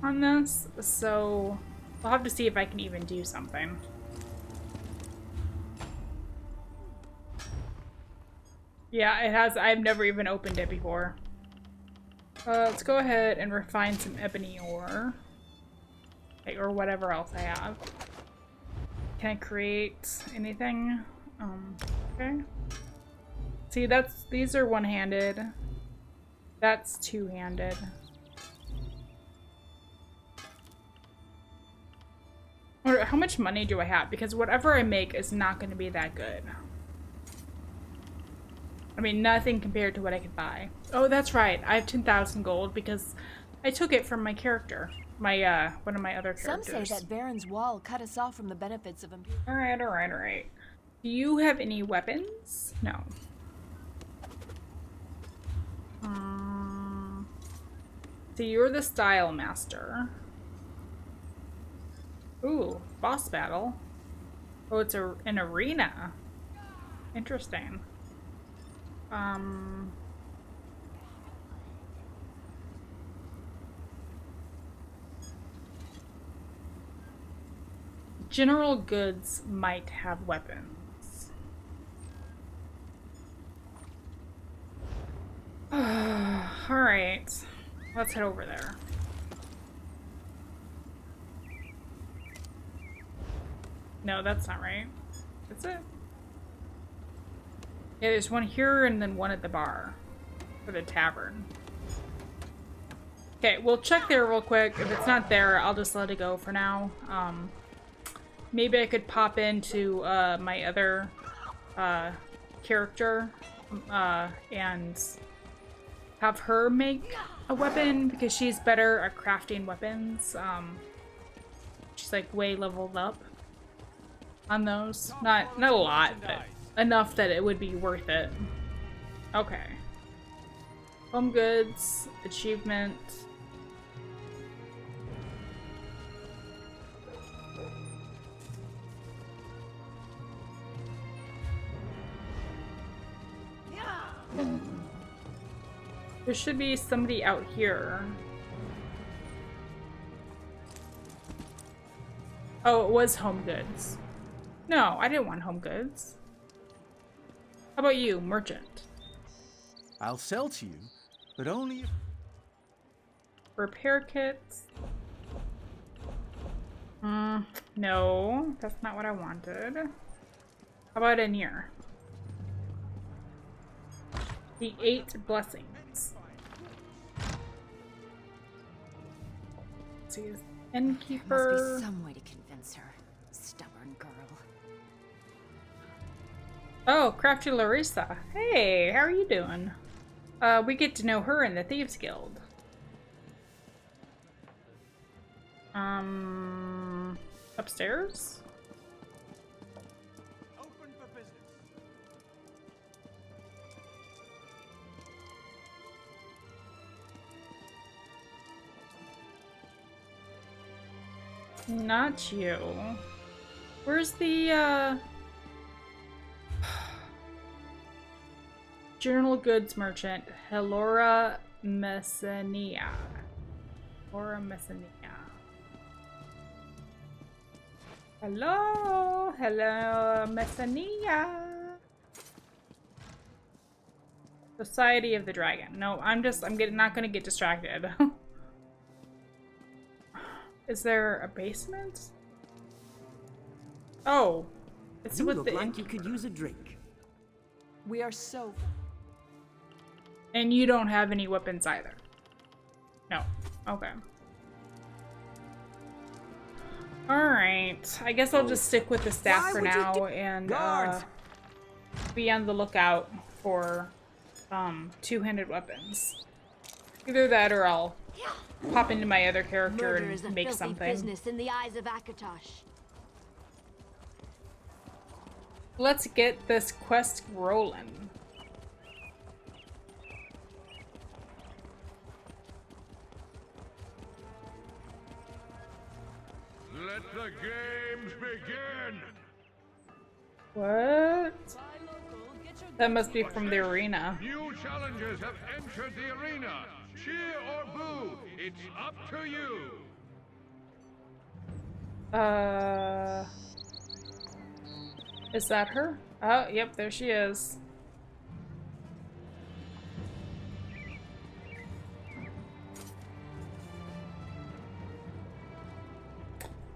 on this, so I'll have to see if I can even do something. Yeah, it has. I've never even opened it before. Let's go ahead and refine some ebony ore. Okay, or whatever else I have. Can I create anything? Okay. See, these are one-handed. That's two-handed. Or how much money do I have? Because whatever I make is not going to be that good. I mean, nothing compared to what I could buy. Oh, that's right. I have 10,000 gold because I took it from my character. My, one of my other characters. Some say that Baron's wall cut us off from the benefits of imperial. Alright. Do you have any weapons? No. So you're the style master. Ooh, boss battle. Oh, it's an arena. Interesting. General goods might have weapons. Alright. Let's head over there. No, that's not right. That's it. Yeah, there's one here and then one at the bar. For the tavern. Okay, we'll check there real quick. If it's not there, I'll just let it go for now. Maybe I could pop into my other character and have her make a weapon because she's better at crafting weapons. She's like way leveled up on those. Not a lot, but enough that it would be worth it. Okay. Home goods, achievement. There should be somebody out here. Oh, it was home goods. No, I didn't want home goods. How about you, merchant? I'll sell to you, but only if... Repair kits. No, that's not what I wanted. How about in here? The 8 blessings. Let's see, innkeeper. Must be some way to convince her. Stubborn girl. Oh, Crafty Larissa. Hey, how are you doing? We get to know her in the Thieves Guild. Upstairs? Open for business. Not you. Where's the, Journal Goods Merchant, Helora Messenia. Helora Messenia. Hello, Messenia. Society of the Dragon. No, I'm not gonna get distracted. Is there a basement? Oh, it's with the you could use a drink. We are so... And you don't have any weapons either. No. Okay. Alright. I guess I'll just stick with the staff for now and be on the lookout for two-handed weapons. Either that or I'll pop into my other character Murder is a and make filthy something. business in the eyes of Akatosh. Let's get this quest rolling. Let the games begin! What? That must be from the arena. New challengers have entered the arena. Cheer or boo, it's up to you. Is that her? Oh, yep, there she is.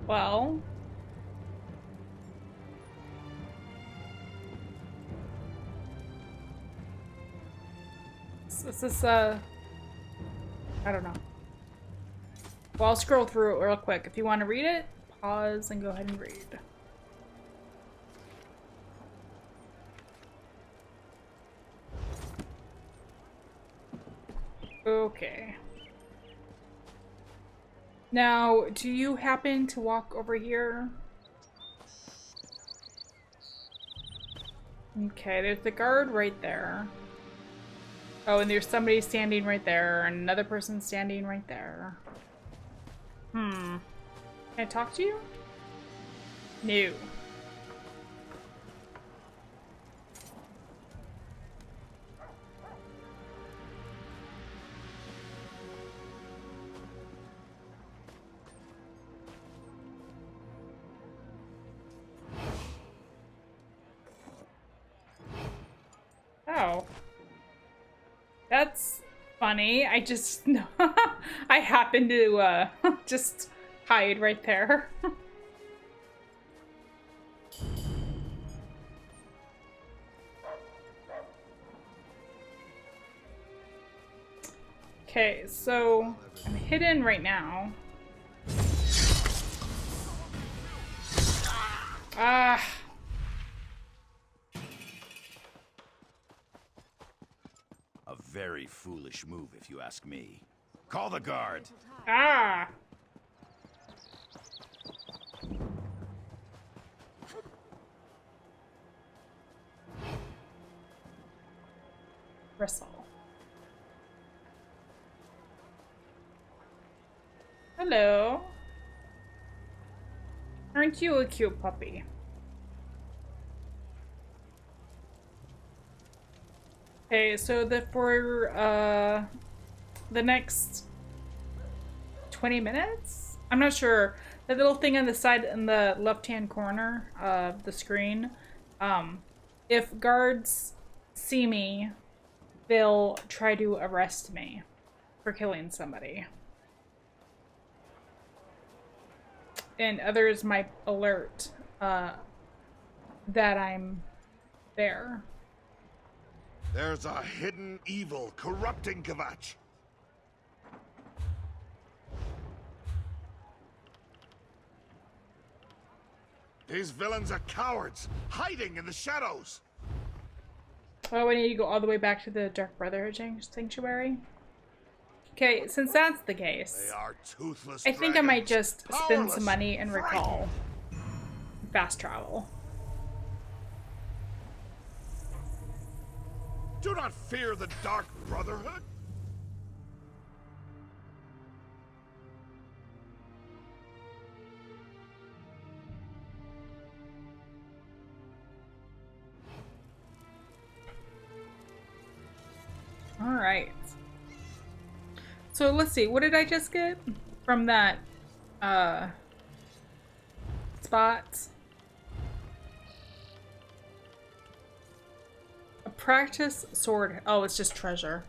Well, is this, I don't know. Well, I'll scroll through it real quick. If you want to read it, pause and go ahead and read. Okay. Now, do you happen to walk over here? Okay, there's the guard right there. Oh, and there's somebody standing right there, and another person standing right there. Can I talk to you? No. Oh. That's funny. I just I happened to just hide right there. Okay, so I'm hidden right now. Ah. A very foolish move, if you ask me. Call the guard. Ah. Bristle. Hello. Aren't you a cute puppy? Okay, so for the next 20 minutes? I'm not sure. The little thing on the side in the left-hand corner of the screen, if guards see me, they'll try to arrest me for killing somebody. And others might alert that I'm there. There's a hidden evil corrupting Kibosh. These villains are cowards, hiding in the shadows. Oh, I need to go all the way back to the Dark Brotherhood sanctuary. Okay, since that's the case, They are toothless I think I might dragons, just spend powerless, some money and recall. frightened. Fast travel. Do not fear the Dark Brotherhood. All right. So let's see. What did I just get from that spot? A practice sword. Oh, it's just treasure.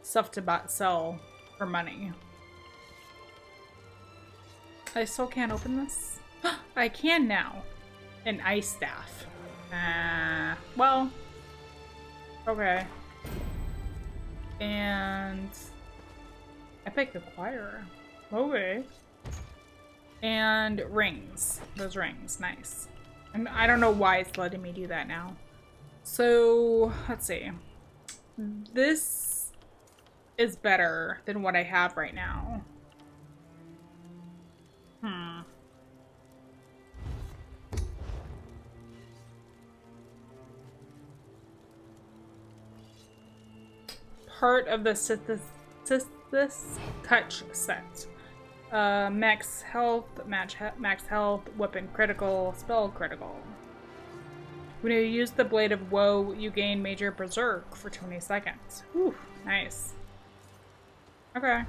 Stuff to sell for money. I still can't open this? I can now. An ice staff. Well. Okay. And Epic Acquirer. Okay. And rings. Those rings. Nice. And I don't know why it's letting me do that now. So, let's see. This is better than what I have right now. Part of the Sithis Touch set. Max health, max health, weapon critical, spell critical. When you use the Blade of Woe, you gain Major Berserk for 20 seconds. Whew, nice. Okay.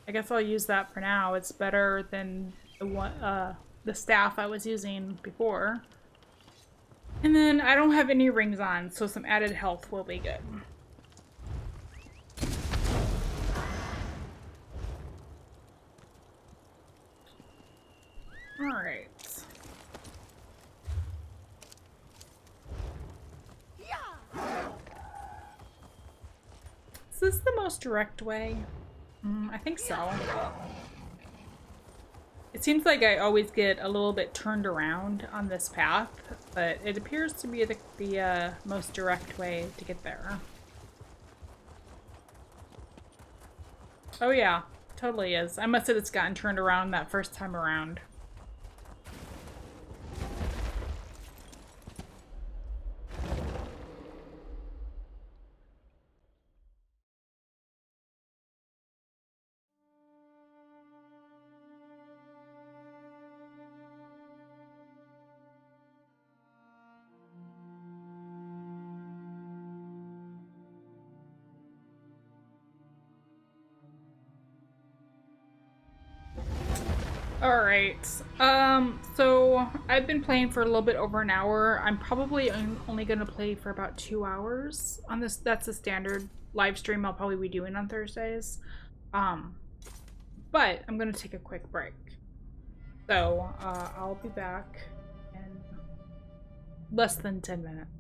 I guess I'll use that for now. It's better than the staff I was using before. And then I don't have any rings on, so some added health will be good. Alright. Is this the most direct way? I think so. It seems like I always get a little bit turned around on this path, but it appears to be the most direct way to get there. Oh yeah, totally is. I must have just gotten turned around that first time around. Alright, so I've been playing for a little bit over an hour. I'm probably only gonna play for about 2 hours on this. That's the standard live stream I'll probably be doing on Thursdays. But I'm gonna take a quick break. So I'll be back in less than 10 minutes.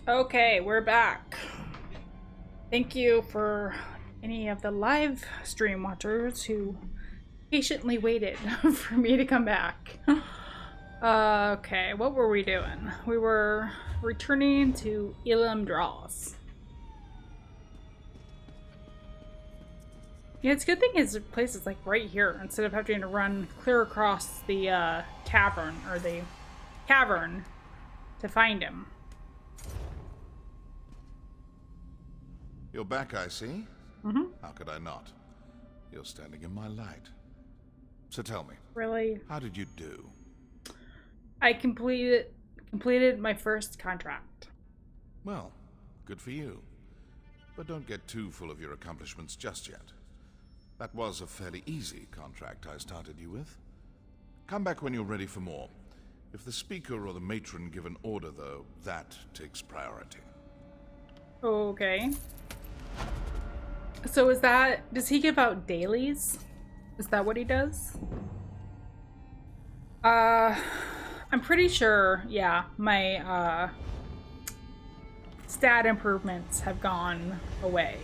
Okay, we're back. Thank you for any of the live stream watchers who patiently waited for me to come back. Okay, what were we doing? We were returning to Elam Draws. Yeah, it's a good thing his place is like right here instead of having to run clear across the tavern or the cavern to find him. You're back, I see. Mm-hmm. How could I not? You're standing in my light. So tell me. Really? How did you do? I completed my first contract. Well, good for you. But don't get too full of your accomplishments just yet. That was a fairly easy contract I started you with. Come back when you're ready for more. If the speaker or the matron give an order, though, that takes priority. Okay. So does he give out dailies? Is that what he does? I'm pretty sure, yeah, my, stat improvements have gone away.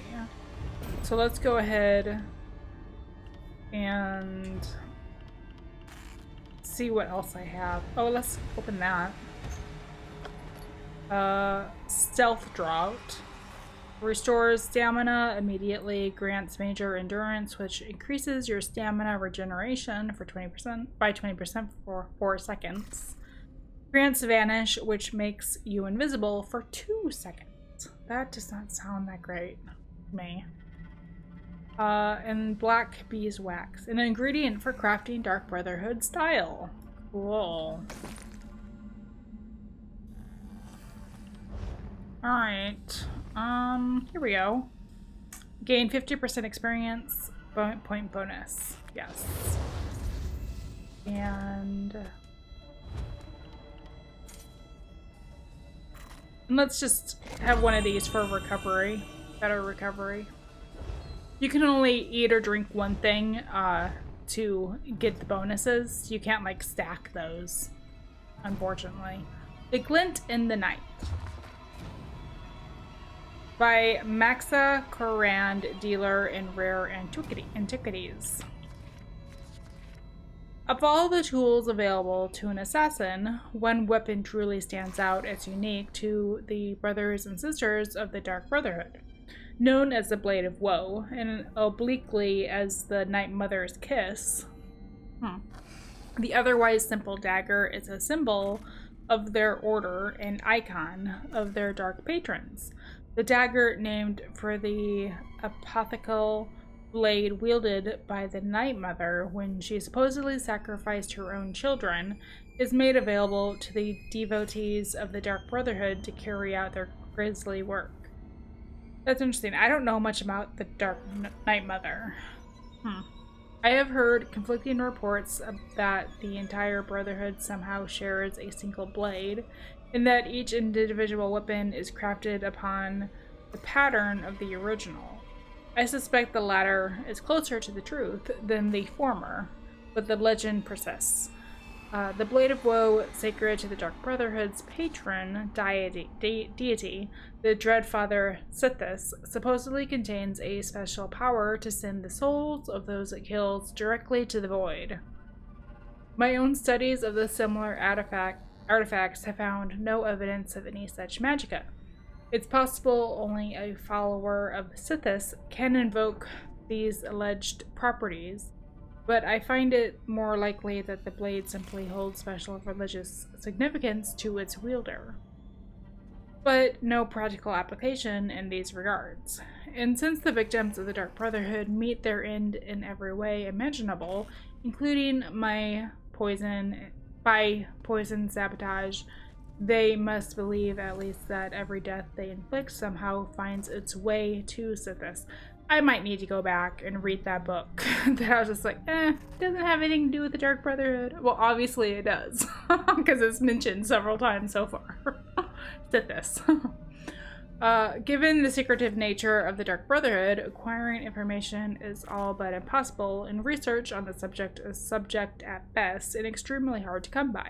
So let's go ahead and see what else I have. Oh, let's open that. Stealth Drought. Restores stamina immediately, grants major endurance, which increases your stamina regeneration for 20% by 20% for 4 seconds. Grants Vanish, which makes you invisible for 2 seconds. That does not sound that great to me. And Black Beeswax, an ingredient for crafting Dark Brotherhood style. Cool. Alright. Here we go. Gain 50% experience, point bonus. Yes. And let's just have one of these for recovery. Better recovery. You can only eat or drink one thing to get the bonuses. You can't like stack those, unfortunately. The Glint in the Night by Maxa Corand, dealer in rare antiquities. Of all the tools available to an assassin, one weapon truly stands out as unique to the brothers and sisters of the Dark Brotherhood. Known as the Blade of Woe, and obliquely as the Night Mother's Kiss, the otherwise simple dagger is a symbol of their order and icon of their dark patrons. The dagger, named for the apothetical blade wielded by the Night Mother when she supposedly sacrificed her own children, is made available to the devotees of the Dark Brotherhood to carry out their grisly work. That's interesting. I don't know much about the Dark Night Mother. I have heard conflicting reports that the entire Brotherhood somehow shares a single blade, and that each individual weapon is crafted upon the pattern of the original. I suspect the latter is closer to the truth than the former, but the legend persists. The Blade of Woe, sacred to the Dark Brotherhood's patron deity, the Dreadfather Sithis, supposedly contains a special power to send the souls of those it kills directly to the void. My own studies of the similar artifacts have found no evidence of any such magicka. It's possible only a follower of Sithis can invoke these alleged properties, but I find it more likely that the blade simply holds special religious significance to its wielder, but no practical application in these regards. And since the victims of the Dark Brotherhood meet their end in every way imaginable, including by poison sabotage, they must believe at least that every death they inflict somehow finds its way to Sithis. I might need to go back and read that book that I was just like, doesn't have anything to do with the Dark Brotherhood. Well, obviously it does, because it's mentioned several times so far. Sithis. Given the secretive nature of the Dark Brotherhood, acquiring information is all but impossible, and research on the subject is subject at best and extremely hard to come by.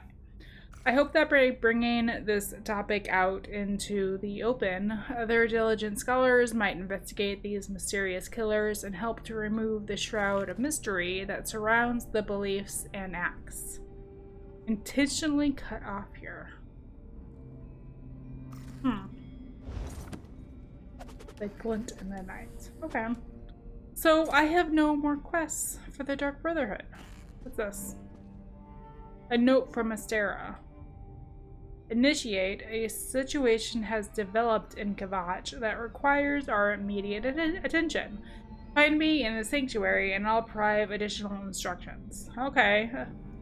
I hope that by bringing this topic out into the open, other diligent scholars might investigate these mysterious killers and help to remove the shroud of mystery that surrounds the beliefs and acts. Intentionally cut off here. The glint in the night. Okay. So I have no more quests for the Dark Brotherhood. What's this? A note from Astera. Initiate, a situation has developed in Kibosh that requires our immediate attention. Find me in the sanctuary and I'll provide additional instructions. Okay.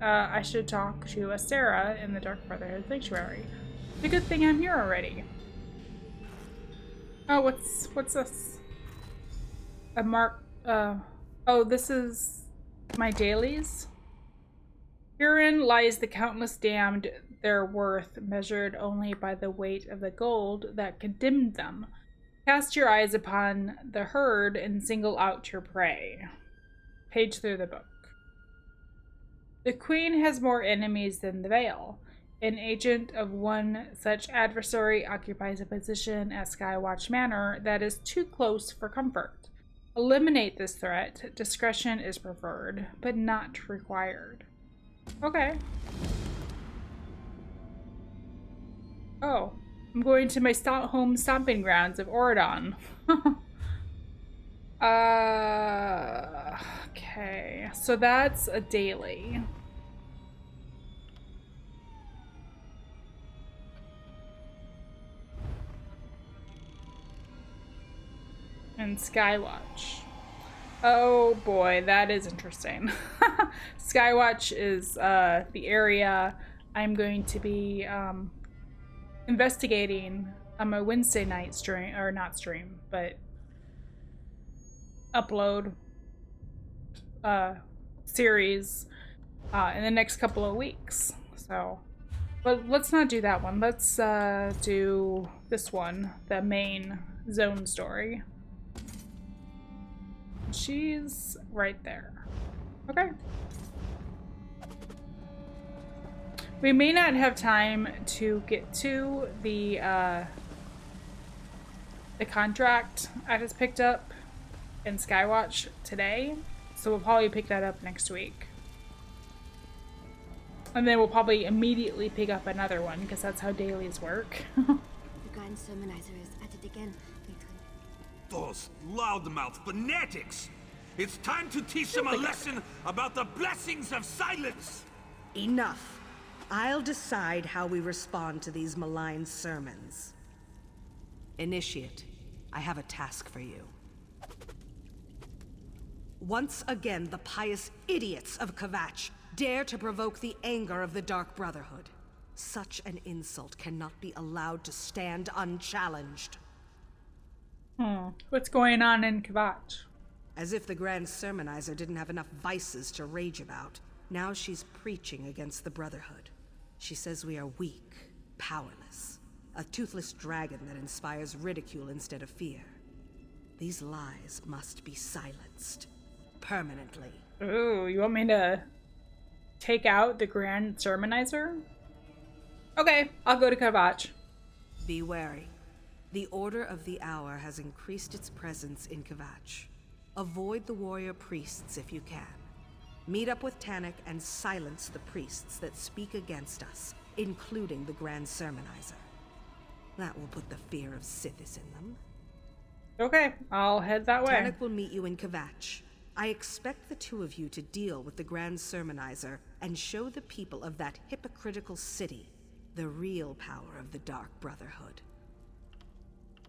I should talk to Astera in the Dark Brotherhood sanctuary. It's a good thing I'm here already. Oh, what's this? A mark, oh, this is my dailies? Herein lies the countless damned, their worth measured only by the weight of the gold that condemned them. Cast your eyes upon the herd and single out your prey. Page through the book. The Queen has more enemies than the Veil. An agent of one such adversary occupies a position at Skywatch Manor that is too close for comfort. Eliminate this threat. Discretion is preferred, but not required. Okay. Oh, I'm going to my home stomping grounds of Oridon. Okay, so that's a daily. And Skywatch. Oh boy, that is interesting. Skywatch is the area I'm going to be investigating on my Wednesday night stream, or not stream, but upload series in the next couple of weeks. So, but let's not do that one. Let's do this one, the main zone story. She's right there. Okay. We may not have time to get to the contract I just picked up in Skywatch today, so we'll probably pick that up next week. And then we'll probably immediately pick up another one, because that's how dailies work. The Grand Sermonizer is at it again. Those loudmouth fanatics! It's time to teach them a lesson about the blessings of silence! Enough. I'll decide how we respond to these malign sermons. Initiate, I have a task for you. Once again, the pious idiots of Kibosh dare to provoke the anger of the Dark Brotherhood. Such an insult cannot be allowed to stand unchallenged. What's going on in Kibosh? As if the Grand Sermonizer didn't have enough vices to rage about. Now she's preaching against the Brotherhood. She says we are weak, powerless. A toothless dragon that inspires ridicule instead of fear. These lies must be silenced. Permanently. Ooh, you want me to take out the Grand Sermonizer? Okay, I'll go to Kibosh. Be wary. The Order of the Hour has increased its presence in Kibosh. Avoid the warrior priests if you can. Meet up with Tannic and silence the priests that speak against us, including the Grand Sermonizer. That will put the fear of Sithis in them. Okay, I'll head that way. Tannic will meet you in Kibosh. I expect the two of you to deal with the Grand Sermonizer and show the people of that hypocritical city the real power of the Dark Brotherhood.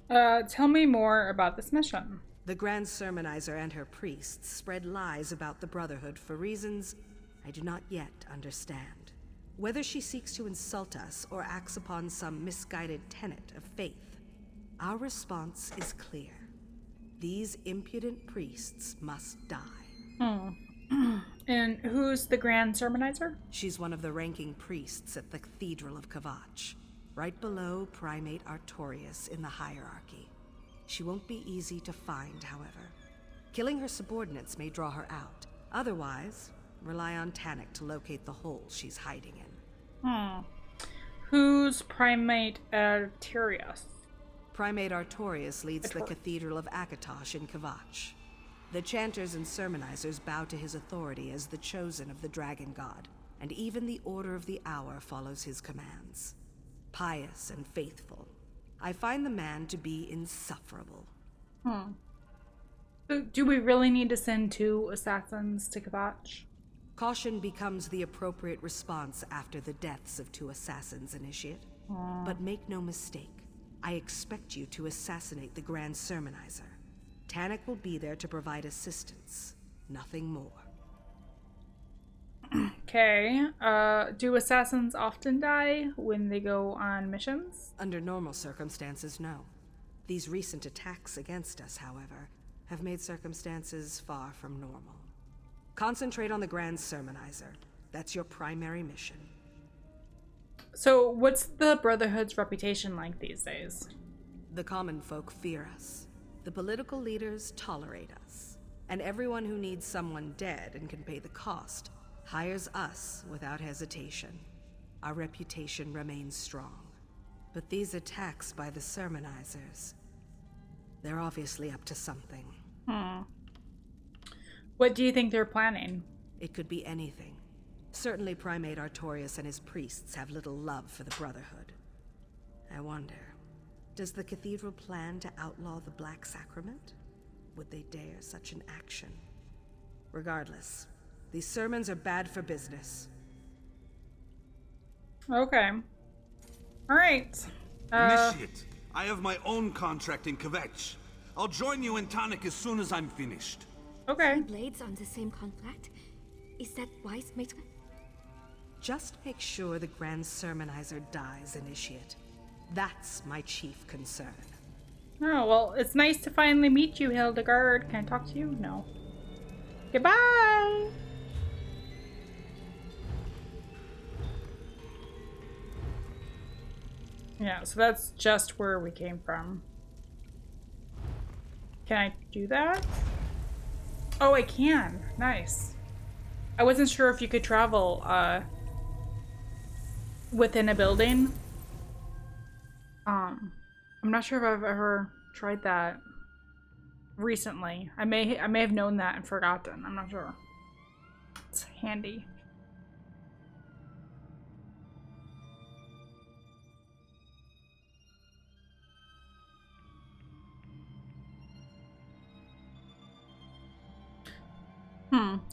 Tell me more about this mission. The Grand Sermonizer and her priests spread lies about the Brotherhood for reasons I do not yet understand. Whether she seeks to insult us or acts upon some misguided tenet of faith, our response is clear. These impudent priests must die. And who's the Grand Sermonizer? She's one of the ranking priests at the Cathedral of Kibosh, right below Primate Artorias in the hierarchy. She won't be easy to find, however. Killing her subordinates may draw her out. Otherwise, rely on Tannic to locate the hole she's hiding in. Who's Primate Arterius? Primate Artorius leads the Cathedral of Akatosh in Kibosh. The chanters and sermonizers bow to his authority as the chosen of the Dragon God, and even the Order of the Hour follows his commands. Pious and faithful, I find the man to be insufferable. So do we really need to send 2 assassins to Kibosh? Caution becomes the appropriate response after the deaths of 2 assassins, Initiate. But make no mistake, I expect you to assassinate the Grand Sermonizer. Tannic will be there to provide assistance, nothing more. Okay, do assassins often die when they go on missions? Under normal circumstances, no. These recent attacks against us, however, have made circumstances far from normal. Concentrate on the Grand Sermonizer. That's your primary mission. So what's the Brotherhood's reputation like these days? The common folk fear us. The political leaders tolerate us. And everyone who needs someone dead and can pay the cost hires us without hesitation. Our reputation remains strong. But these attacks by the sermonizers, they're obviously up to something. What do you think they're planning? It could be anything. Certainly Primate Artorius and his priests have little love for the Brotherhood. I wonder, does the cathedral plan to outlaw the Black Sacrament? Would they dare such an action? Regardless, these sermons are bad for business. Okay. Alright. Initiate, I have my own contract in Kibosh. I'll join you in Tannic as soon as I'm finished. Okay. Blades on the same contract? Is that wise, mate? Just make sure the Grand Sermonizer dies, Initiate. That's my chief concern. Oh, well, it's nice to finally meet you, Hildegard. Can I talk to you? No. Goodbye! Yeah, so that's just where we came from. Can I do that? Oh, I can. Nice. I wasn't sure if you could travel within a building. I'm not sure if I've ever tried that recently. I may have known that and forgotten. I'm not sure. It's handy.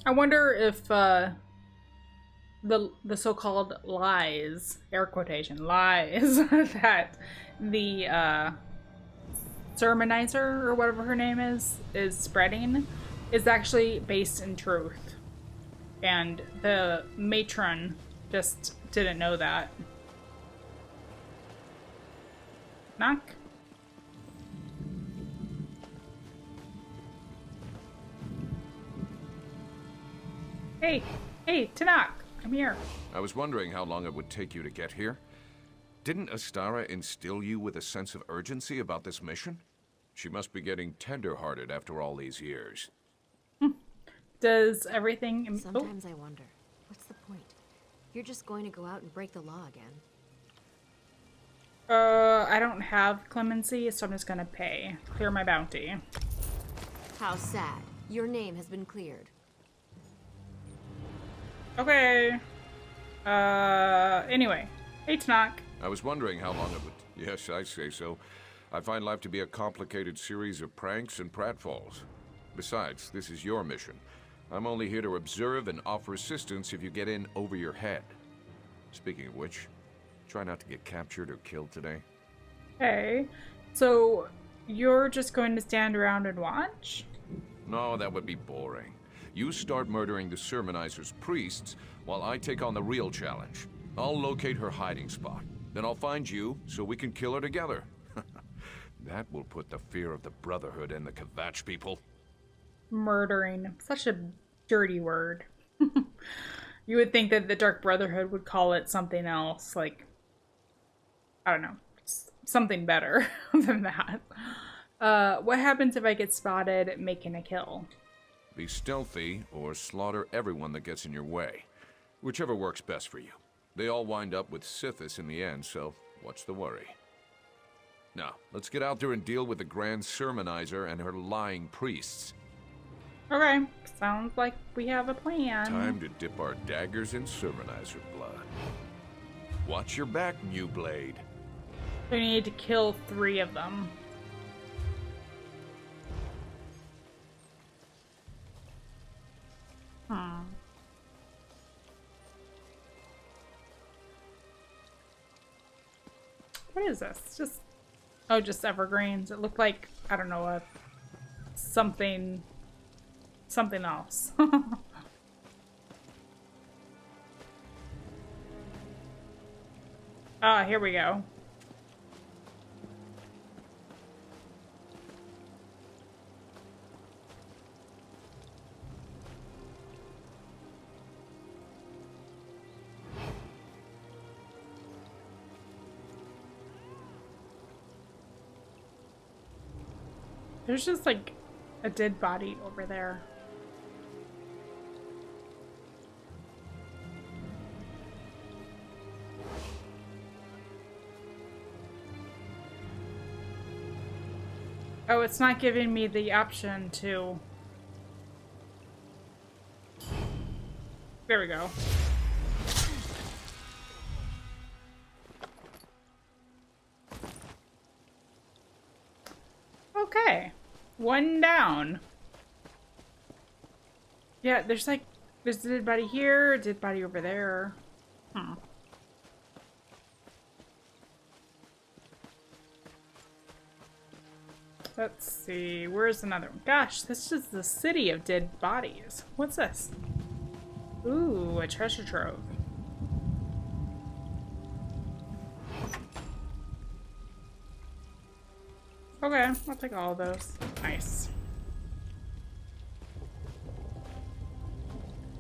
I wonder if the so-called lies, air quotation, lies, that the sermonizer, or whatever her name is spreading, is actually based in truth. And the matron just didn't know that. Knock. Hey, Tanakh, I'm here. I was wondering how long it would take you to get here. Didn't Astara instill you with a sense of urgency about this mission? She must be getting tender-hearted after all these years. Does everything... Sometimes I wonder, what's the point? You're just going to go out and break the law again. I don't have clemency, so I'm just gonna pay. Clear my bounty. How sad. Your name has been cleared. Okay. Anyway. Hey, Tanakh. I was wondering how long it would... Yes, I say so. I find life to be a complicated series of pranks and pratfalls. Besides, this is your mission. I'm only here to observe and offer assistance if you get in over your head. Speaking of which, try not to get captured or killed today. Okay. So, you're just going to stand around and watch? No, that would be boring. You start murdering the sermonizer's priests while I take on the real challenge. I'll locate her hiding spot. Then I'll find you so we can kill her together. That will put the fear of the Brotherhood and the Kibosh people. Murdering. Such a dirty word. You would think that the Dark Brotherhood would call it something else, like, I don't know, something better than that. What happens if I get spotted making a kill? Be stealthy or slaughter everyone that gets in your way. Whichever works best for you. They all wind up with Sithis in the end, so what's the worry? Now, let's get out there and deal with the Grand Sermonizer and her lying priests. Okay, sounds like we have a plan. Time to dip our daggers in Sermonizer blood. Watch your back, New Blade. We need to kill 3 of them. What is this? Just evergreens. It looked like, I don't know, something else. Ah, here we go. There's just like a dead body over there. Oh, it's not giving me the option to... There we go. Okay. 1 down. Yeah, there's a dead body here, a dead body over there. Let's see, where's another one? Gosh, this is the city of dead bodies. What's this? Ooh, a treasure trove. Okay, I'll take all of those. Nice.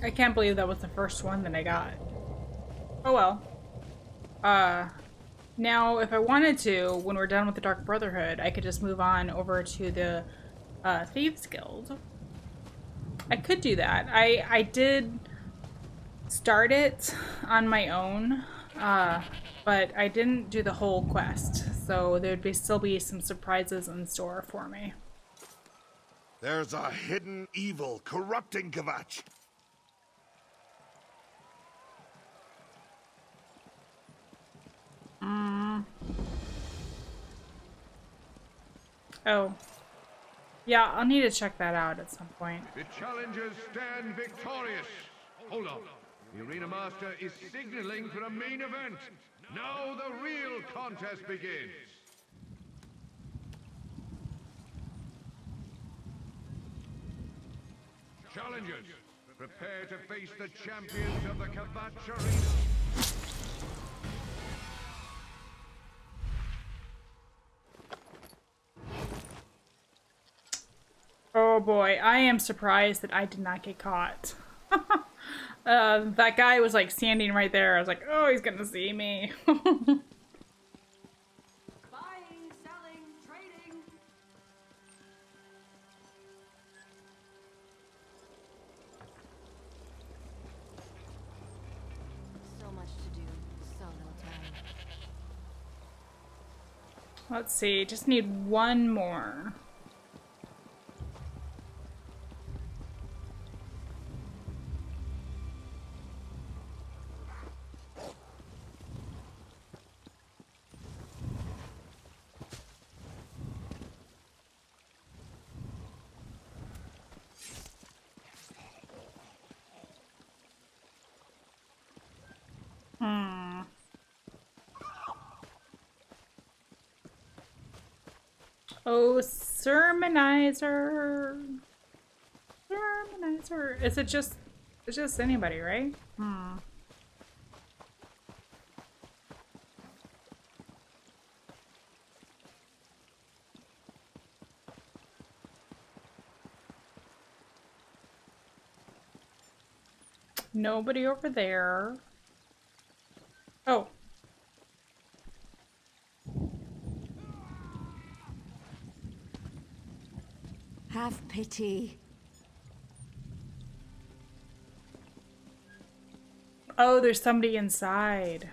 I can't believe that was the first one that I got. Oh well. Now, if I wanted to, when we're done with the Dark Brotherhood, I could just move on over to the Thieves Guild. I could do that. I did start it on my own, but I didn't do the whole quest, so there'd still be some surprises in store for me. There's a hidden evil corrupting Kibosh. Oh. Yeah, I'll need to check that out at some point. The challengers stand victorious. Hold on. The Arena Master is signaling for a main event. Now the real contest begins. Challengers, prepare to face the champions of the Kibosh Arena. Oh boy, I am surprised that I did not get caught. That guy was like standing right there. I was like, oh, he's gonna see me. Buying, selling, trading. So much to do, so little time. Let's see, just need 1 more. Oh, Sermonizer. Sermonizer. Is it just... It's just anybody, right? Nobody over there. Oh. Have pity. Oh, there's somebody inside.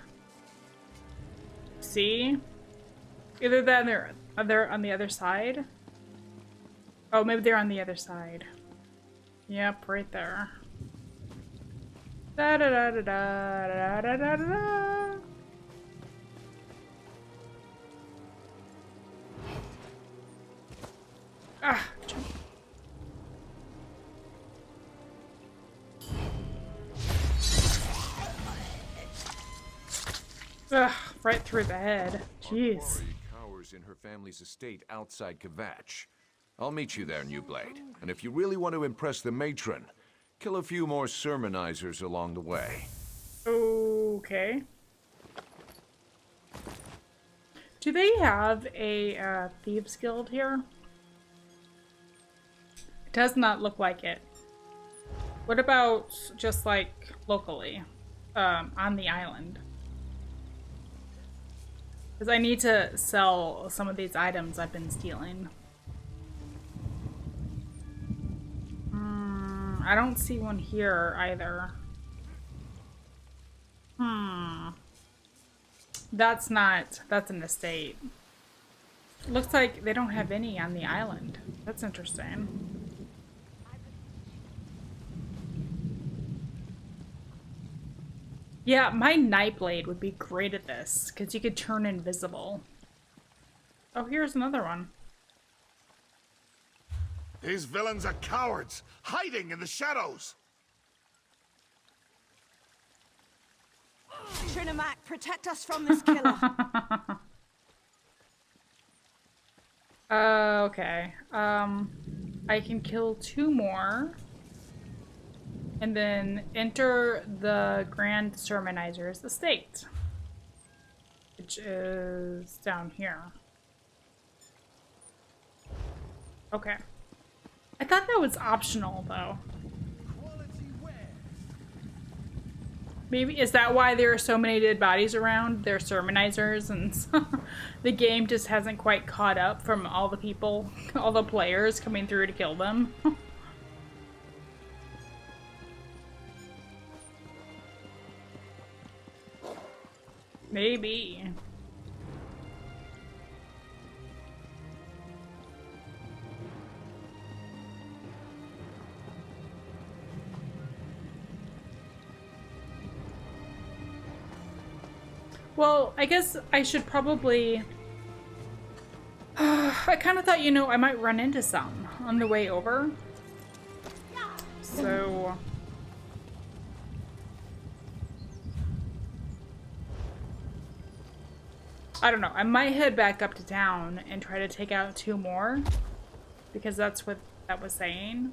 See? Either that or they're on the other side. Oh, maybe they're on the other side. Yep, right there. Da da da da da da da da da. Ah, jump. Ugh, right through the head. Jeez. Our quarry cowers in her family's estate outside Kibosh. I'll meet you there, New Blade. And if you really want to impress the matron, kill a few more sermonizers along the way. Okay. Do they have a thieves guild here? It does not look like it. What about just like locally, on the island? Because I need to sell some of these items I've been stealing. I don't see one here either. That's an estate. Looks like they don't have any on the island. That's interesting. Yeah, my Nightblade would be great at this, because you could turn invisible. Oh, here's another one. These villains are cowards, hiding in the shadows. Trinimac, protect us from this killer. Okay. I can kill 2 more. And then enter the Grand Sermonizer's estate. Which is down here. Okay. I thought that was optional, though. Maybe, is that why there are so many dead bodies around? They're sermonizers, and the game just hasn't quite caught up from all the people, all the players coming through to kill them. Maybe. Well, I guess I should probably... I kind of thought, you know, I might run into some on the way over. So... I don't know. I might head back up to town and try to take out 2 more. Because that's what that was saying.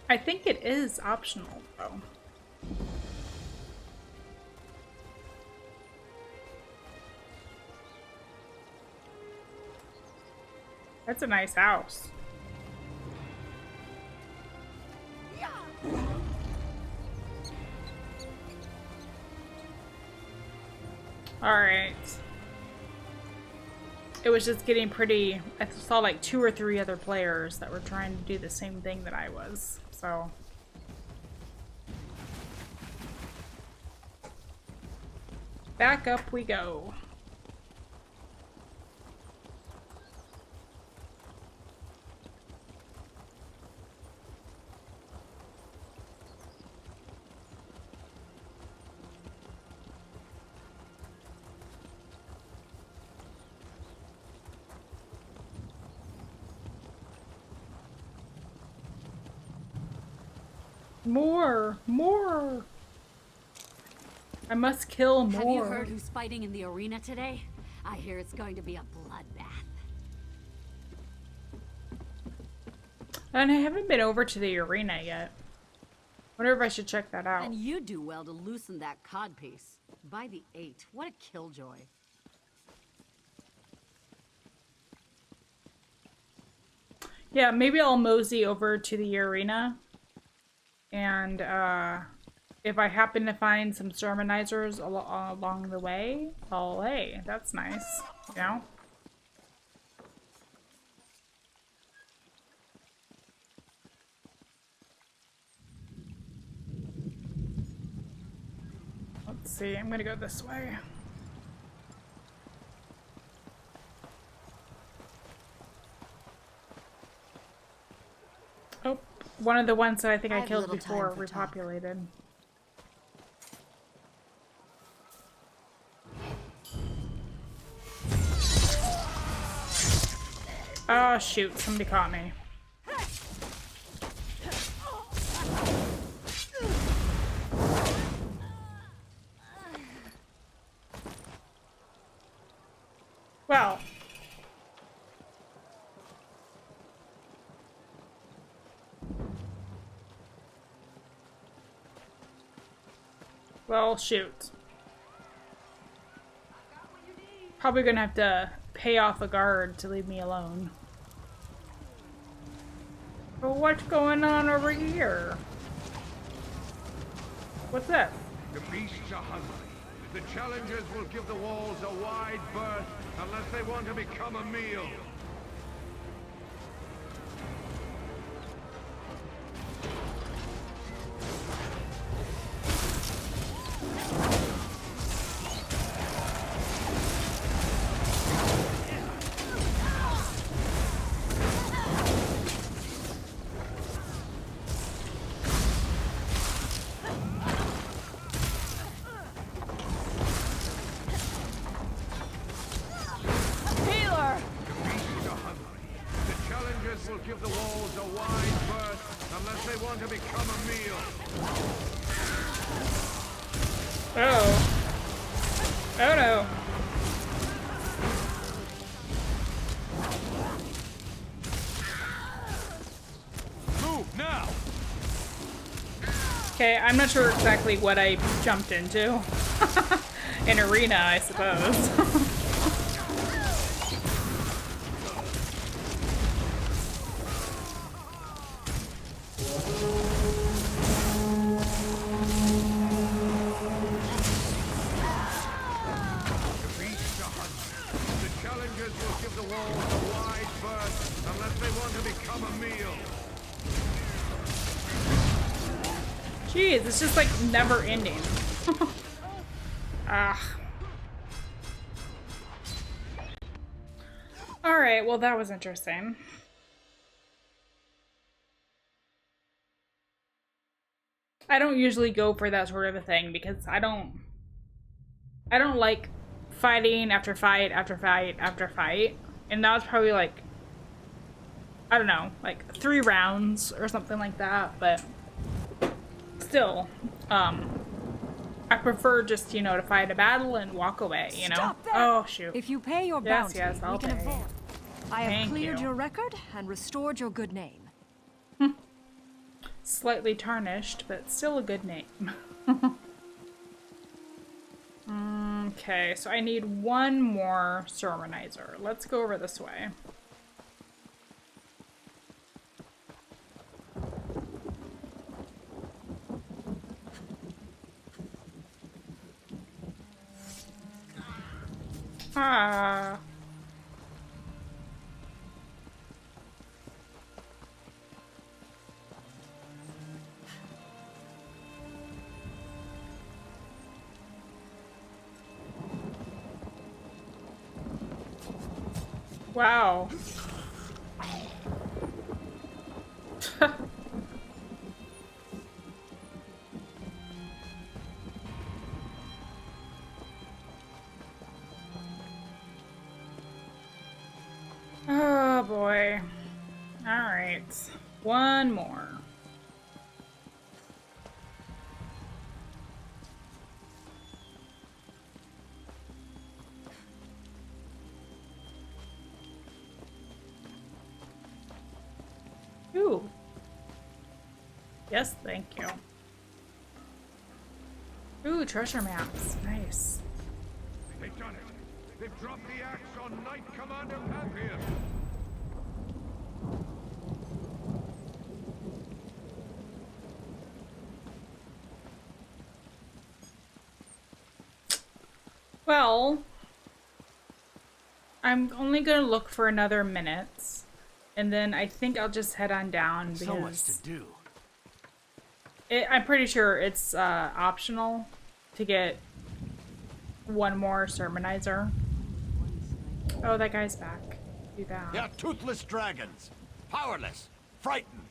I think it is optional, though. That's a nice house. Alright. It was just getting pretty... I saw like 2 or 3 other players that were trying to do the same thing that I was, so... Back up we go. More! I must kill more. Have you heard who's fighting in the arena today? I hear it's going to be a bloodbath. And I haven't been over to the arena yet. Wonder if I should check that out. And you do well to loosen that codpiece. By the 8, what a killjoy. Yeah, maybe I'll mosey over to the arena and if I happen to find some sermonizers along the way, well, hey, that's nice, you know? Let's see, I'm gonna go this way. Oh, one of the ones that I think I killed before repopulated. Oh shoot, somebody caught me. Well. Well, shoot. Probably gonna have to pay off a guard to leave me alone. But what's going on over here? What's that? The beasts are hungry. The challengers will give the walls a wide berth unless they want to become a meal. Will give the walls a wide berth unless they want to become a meal. Oh. Oh no. Move now. Okay, I'm not sure exactly what I jumped into. An arena, I suppose. Jeez, it's just like never ending. Ah. Alright, well that was interesting. I don't usually go for that sort of a thing because I don't like fighting after fight after fight after fight. And that was probably like, I don't know, like 3 rounds or something like that, but still, I prefer just, you know, to fight a battle and walk away, you know? Stop that! Oh, shoot. If you pay your bounty, yes, I'll we can pay. avoid. I have Thank cleared you. your record and restored your good name. Slightly tarnished, but still a good name. Okay, so I need 1 more sermonizer. Let's go over this way. Ah. Wow. Oh boy. All right. 1 more. Ooh. Yes, thank you. Ooh, treasure maps. Nice. They've done it. They've dropped the axe on Knight Commander Pantheon. Well, I'm only gonna look for another minute, and then I think I'll just head on down because So much to do. I'm pretty sure it's optional to get one more sermonizer. Oh, that guy's back. Do that. They're toothless dragons. Powerless. Frightened.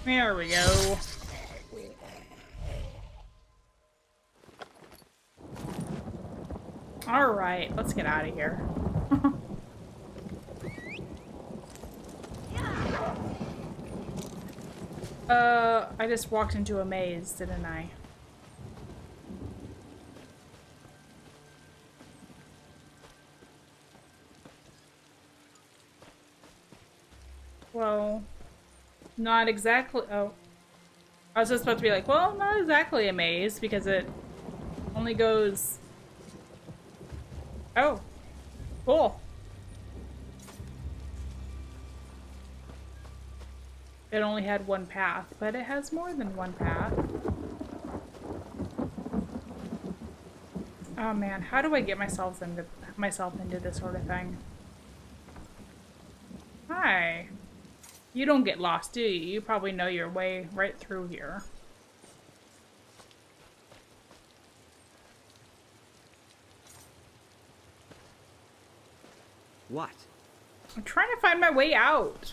There we go. All right, let's get out of here. I just walked into a maze, didn't I? Well, not exactly. Oh, I was just about to be like, well, not exactly a maze because it only goes. Oh, cool. It only had one path, but it has more than one path. Oh man, how do I get myself into this sort of thing? Hi. You don't get lost, do you? You probably know your way right through here. What? I'm trying to find my way out.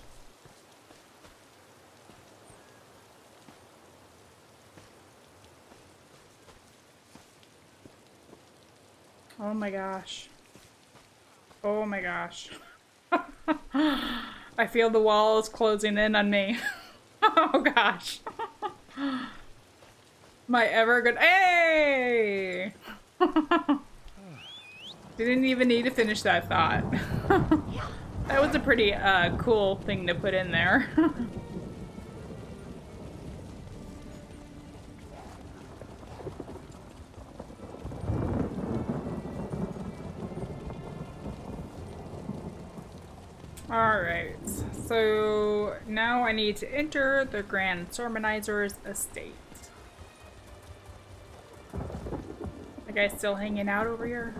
Oh my gosh. Oh my gosh. I feel the walls closing in on me. Oh gosh. Am I ever gonna— Hey! Didn't even need to finish that thought. That was a pretty cool thing to put in there. Alright, so now I need to enter the Grand Sermonizer's estate. The guy's still hanging out over here?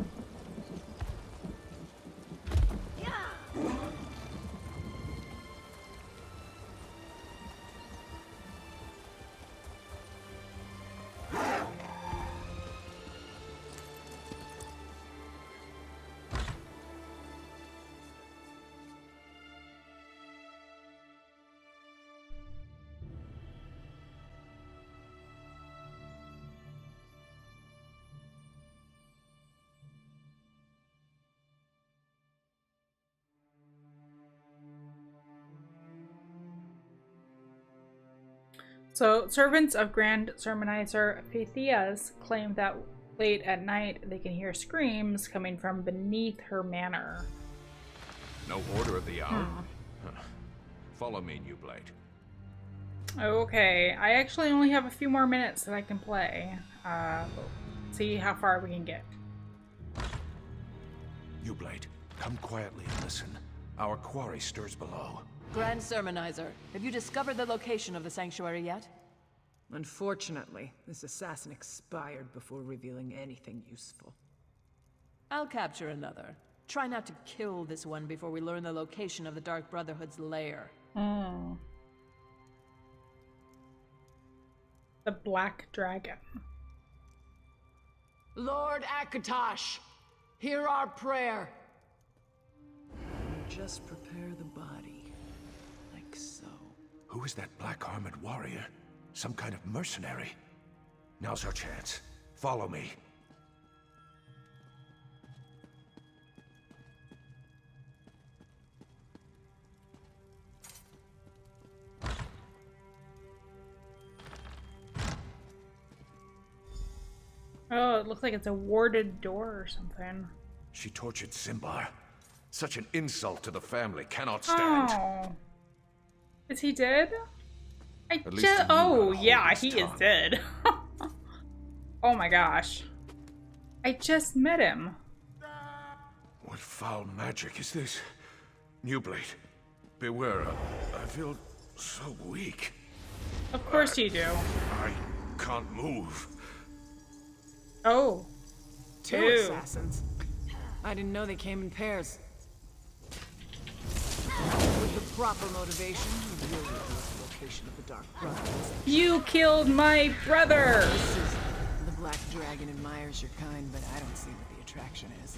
So, servants of Grand Sermonizer Pythias claim that late at night they can hear screams coming from beneath her manor. No order of the hour? Huh. Follow me, New Blade. Okay, I actually only have a few more minutes that I can play. See how far we can get. New Blade, come quietly and listen. Our quarry stirs below. Grand Sermonizer, have you discovered the location of the sanctuary yet? Unfortunately, this assassin expired before revealing anything useful. I'll capture another. Try not to kill this one before we learn the location of the Dark Brotherhood's lair. The Black Dragon. Lord Akatosh, hear our prayer. Just prepare the body, like so. Who is that black-armored warrior? Some kind of mercenary? Now's our chance. Follow me. Oh, it looks like it's a warded door or something. She tortured Zimbar. Such an insult to the family cannot stand. Oh. Is he dead? At least he knew Oh, how to yeah, hold his he is tongue. dead. Oh my gosh. I just met him. What foul magic is this? New Blade, beware. I feel so weak. Of course you do. I can't move. Oh. Two Ew. assassins. I didn't know they came in pairs. With the proper motivation, you will reveal the location of the Dark Brotherhood. You killed my brother! The Black Dragon admires your kind, but I don't see what the attraction is.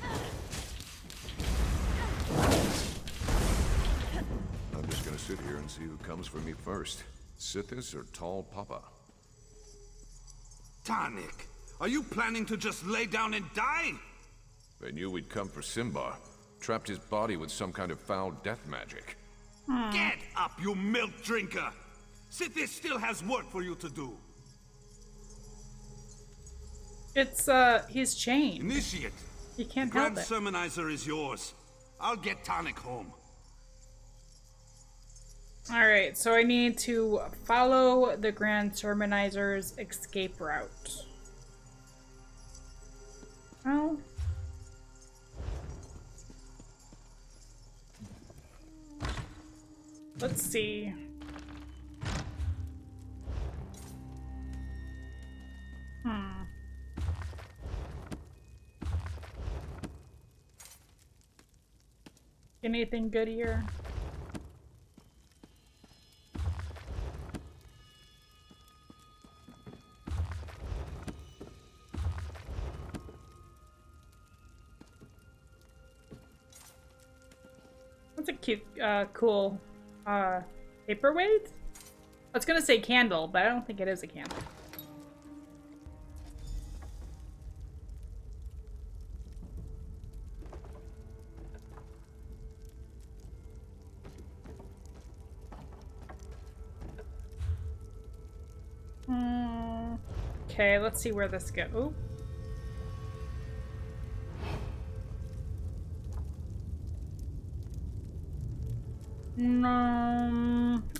I'm just gonna sit here and see who comes for me first. Sithis or Tall Papa? Tarnik, are you planning to just lay down and die? They knew we'd come for Simbar. Trapped his body with some kind of foul death magic. Get up, you milk drinker! Sithis still has work for you to do. It's, he's chained. Initiate. He can't the help Grand it. Sermonizer is yours. I'll get Tarnik home. Alright, so I need to follow the Grand Sermonizer's escape route. Well... let's see. Anything good here? That's a cute, cool, paperweight? I was gonna say candle, but I don't think it is a candle. Okay, let's see where this goes. Ooh.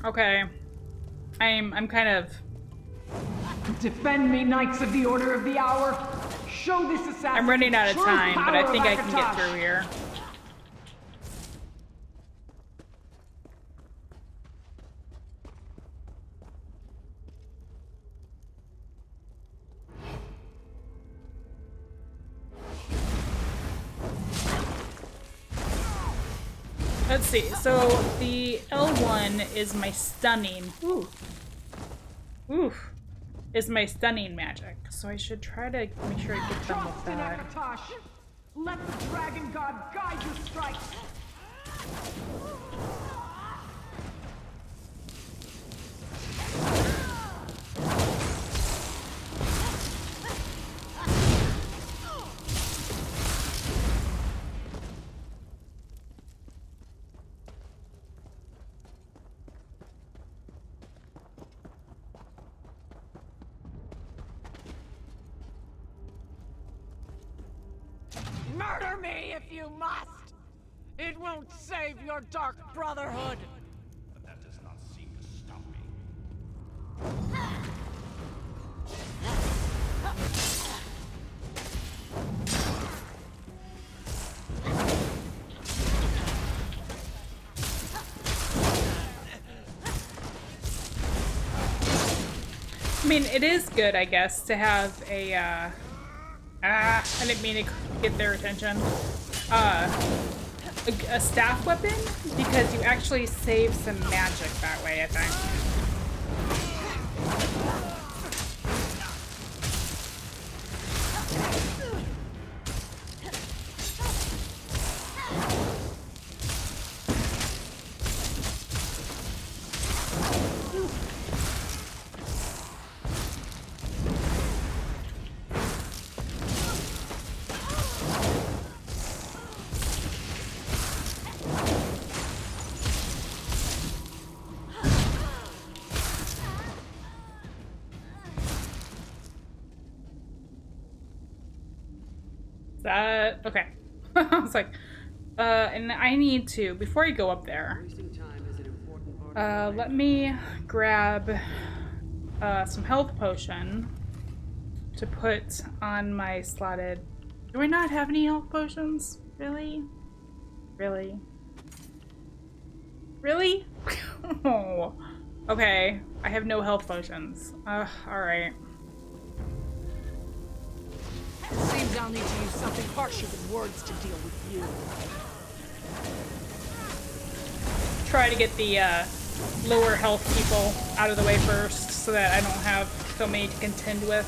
Okay. I'm kind of... Defend me, Knights of the Order of the Hour! Show this assassin I'm running out of true time, but I power think of I can get Akatosh. through here. Let's see, so the L1 is my stunning. Ooh. Oof. Is my stunning magic. So I should try to make sure I get them with Trust in that. Akatosh. Let the Dragon God guide your strikes! Murder me if you must! It won't save your Dark Brotherhood! But that does not seem to stop me. I mean, it is good, I guess, to have a, I didn't mean to get their attention. A staff weapon, because you actually save some magic that way, I think. Okay. I was like, and I need to, before I go up there, let me grab some health potion to put on my slotted. Do I not have any health potions? Really? Really? Really? Oh. Okay, I have no health potions. Alright. Seems I'll need to use something harsher than words to deal with you. Try to get the lower health people out of the way first so that I don't have so many to contend with.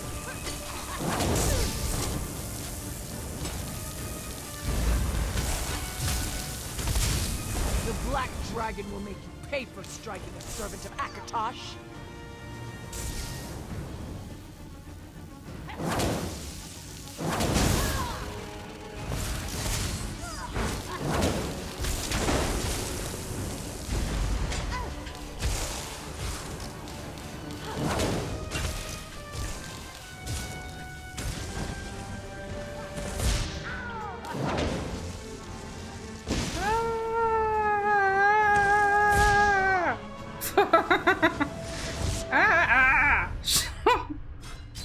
The Black Dragon will make you pay for striking a servant of Akatosh.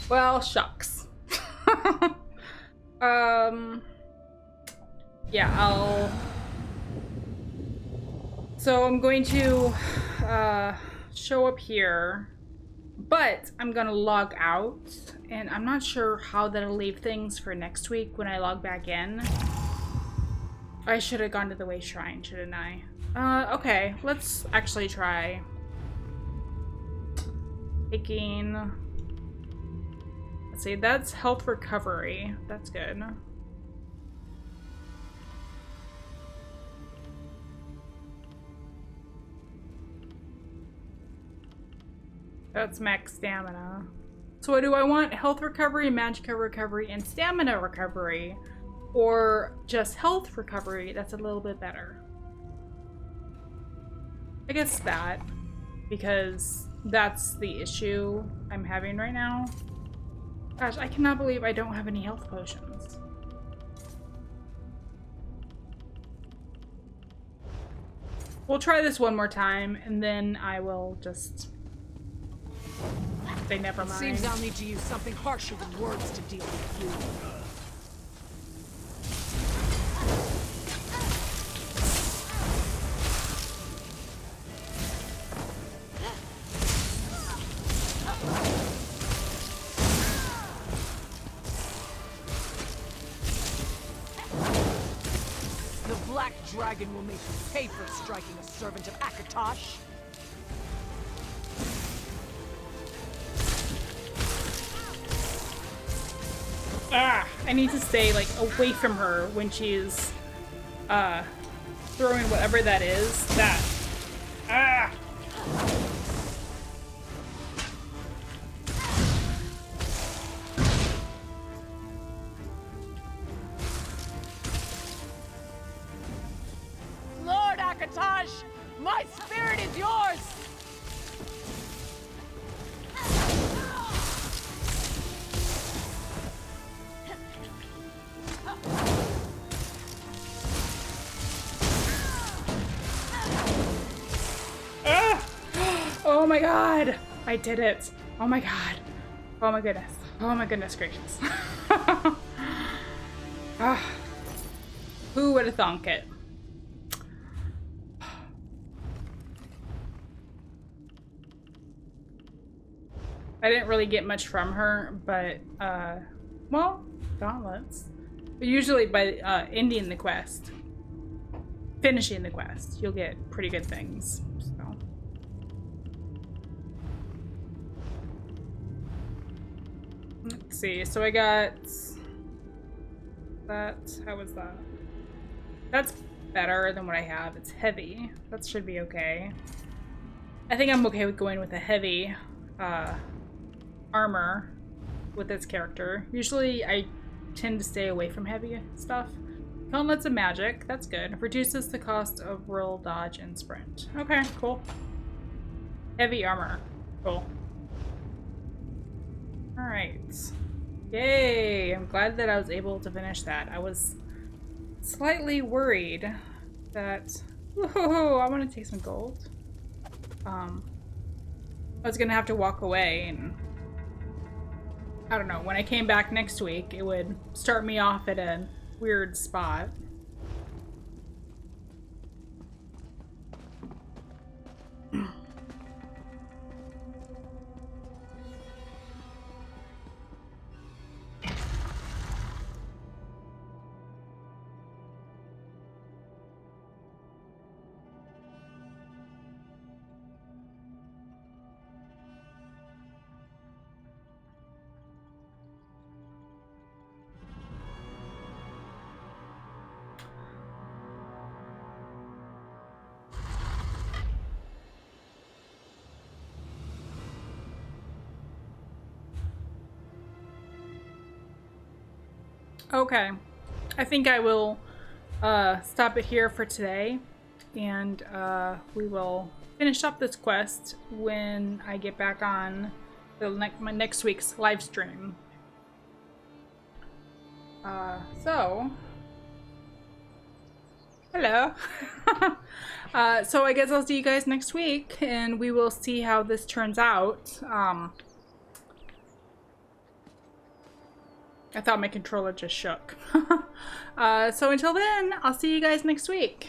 Well, shucks. Yeah, so I'm going to show up here, but I'm gonna log out, and I'm not sure how that'll leave things for next week when I log back in. I should have gone to the Way Shrine, shouldn't I? Okay, let's actually try taking... Let's see, that's health recovery. That's good. That's max stamina. So what do I want? Health recovery, magicka recovery, and stamina recovery. Or just health recovery. That's a little bit better. I guess that. Because that's the issue I'm having right now. Gosh, I cannot believe I don't have any health potions. We'll try this one more time, and then I will just say never mind. Seems I'll need to use something harsher than words to deal with you. Dragon will make you pay for striking a servant of Akatosh. Ah, I need to stay like away from her when she's throwing whatever that is. That. Ah. My spirit is yours! Ah! Oh my god! I did it! Oh my god! Oh my goodness! Oh my goodness gracious! Ah. Who would have thunk it? I didn't really get much from her, but, well, gauntlets. But usually by ending the quest, finishing the quest, you'll get pretty good things, so. Let's see, so I got that. How was that? That's better than what I have. It's heavy. That should be okay. I think I'm okay with going with a heavy, armor with this character. Usually I tend to stay away from heavy stuff. Gauntlets of magic, that's good. Reduces the cost of roll, dodge, and sprint. Okay, cool. Heavy armor, cool. Alright. Yay! I'm glad that I was able to finish that. I was slightly worried that... Whoa, I want to take some gold. I was gonna have to walk away and I don't know, when I came back next week, it would start me off at a weird spot. Okay. I think I will stop it here for today. And we will finish up this quest when I get back on my next week's live stream. Hello. So I guess I'll see you guys next week, and we will see how this turns out. I thought my controller just shook. So until then, I'll see you guys next week.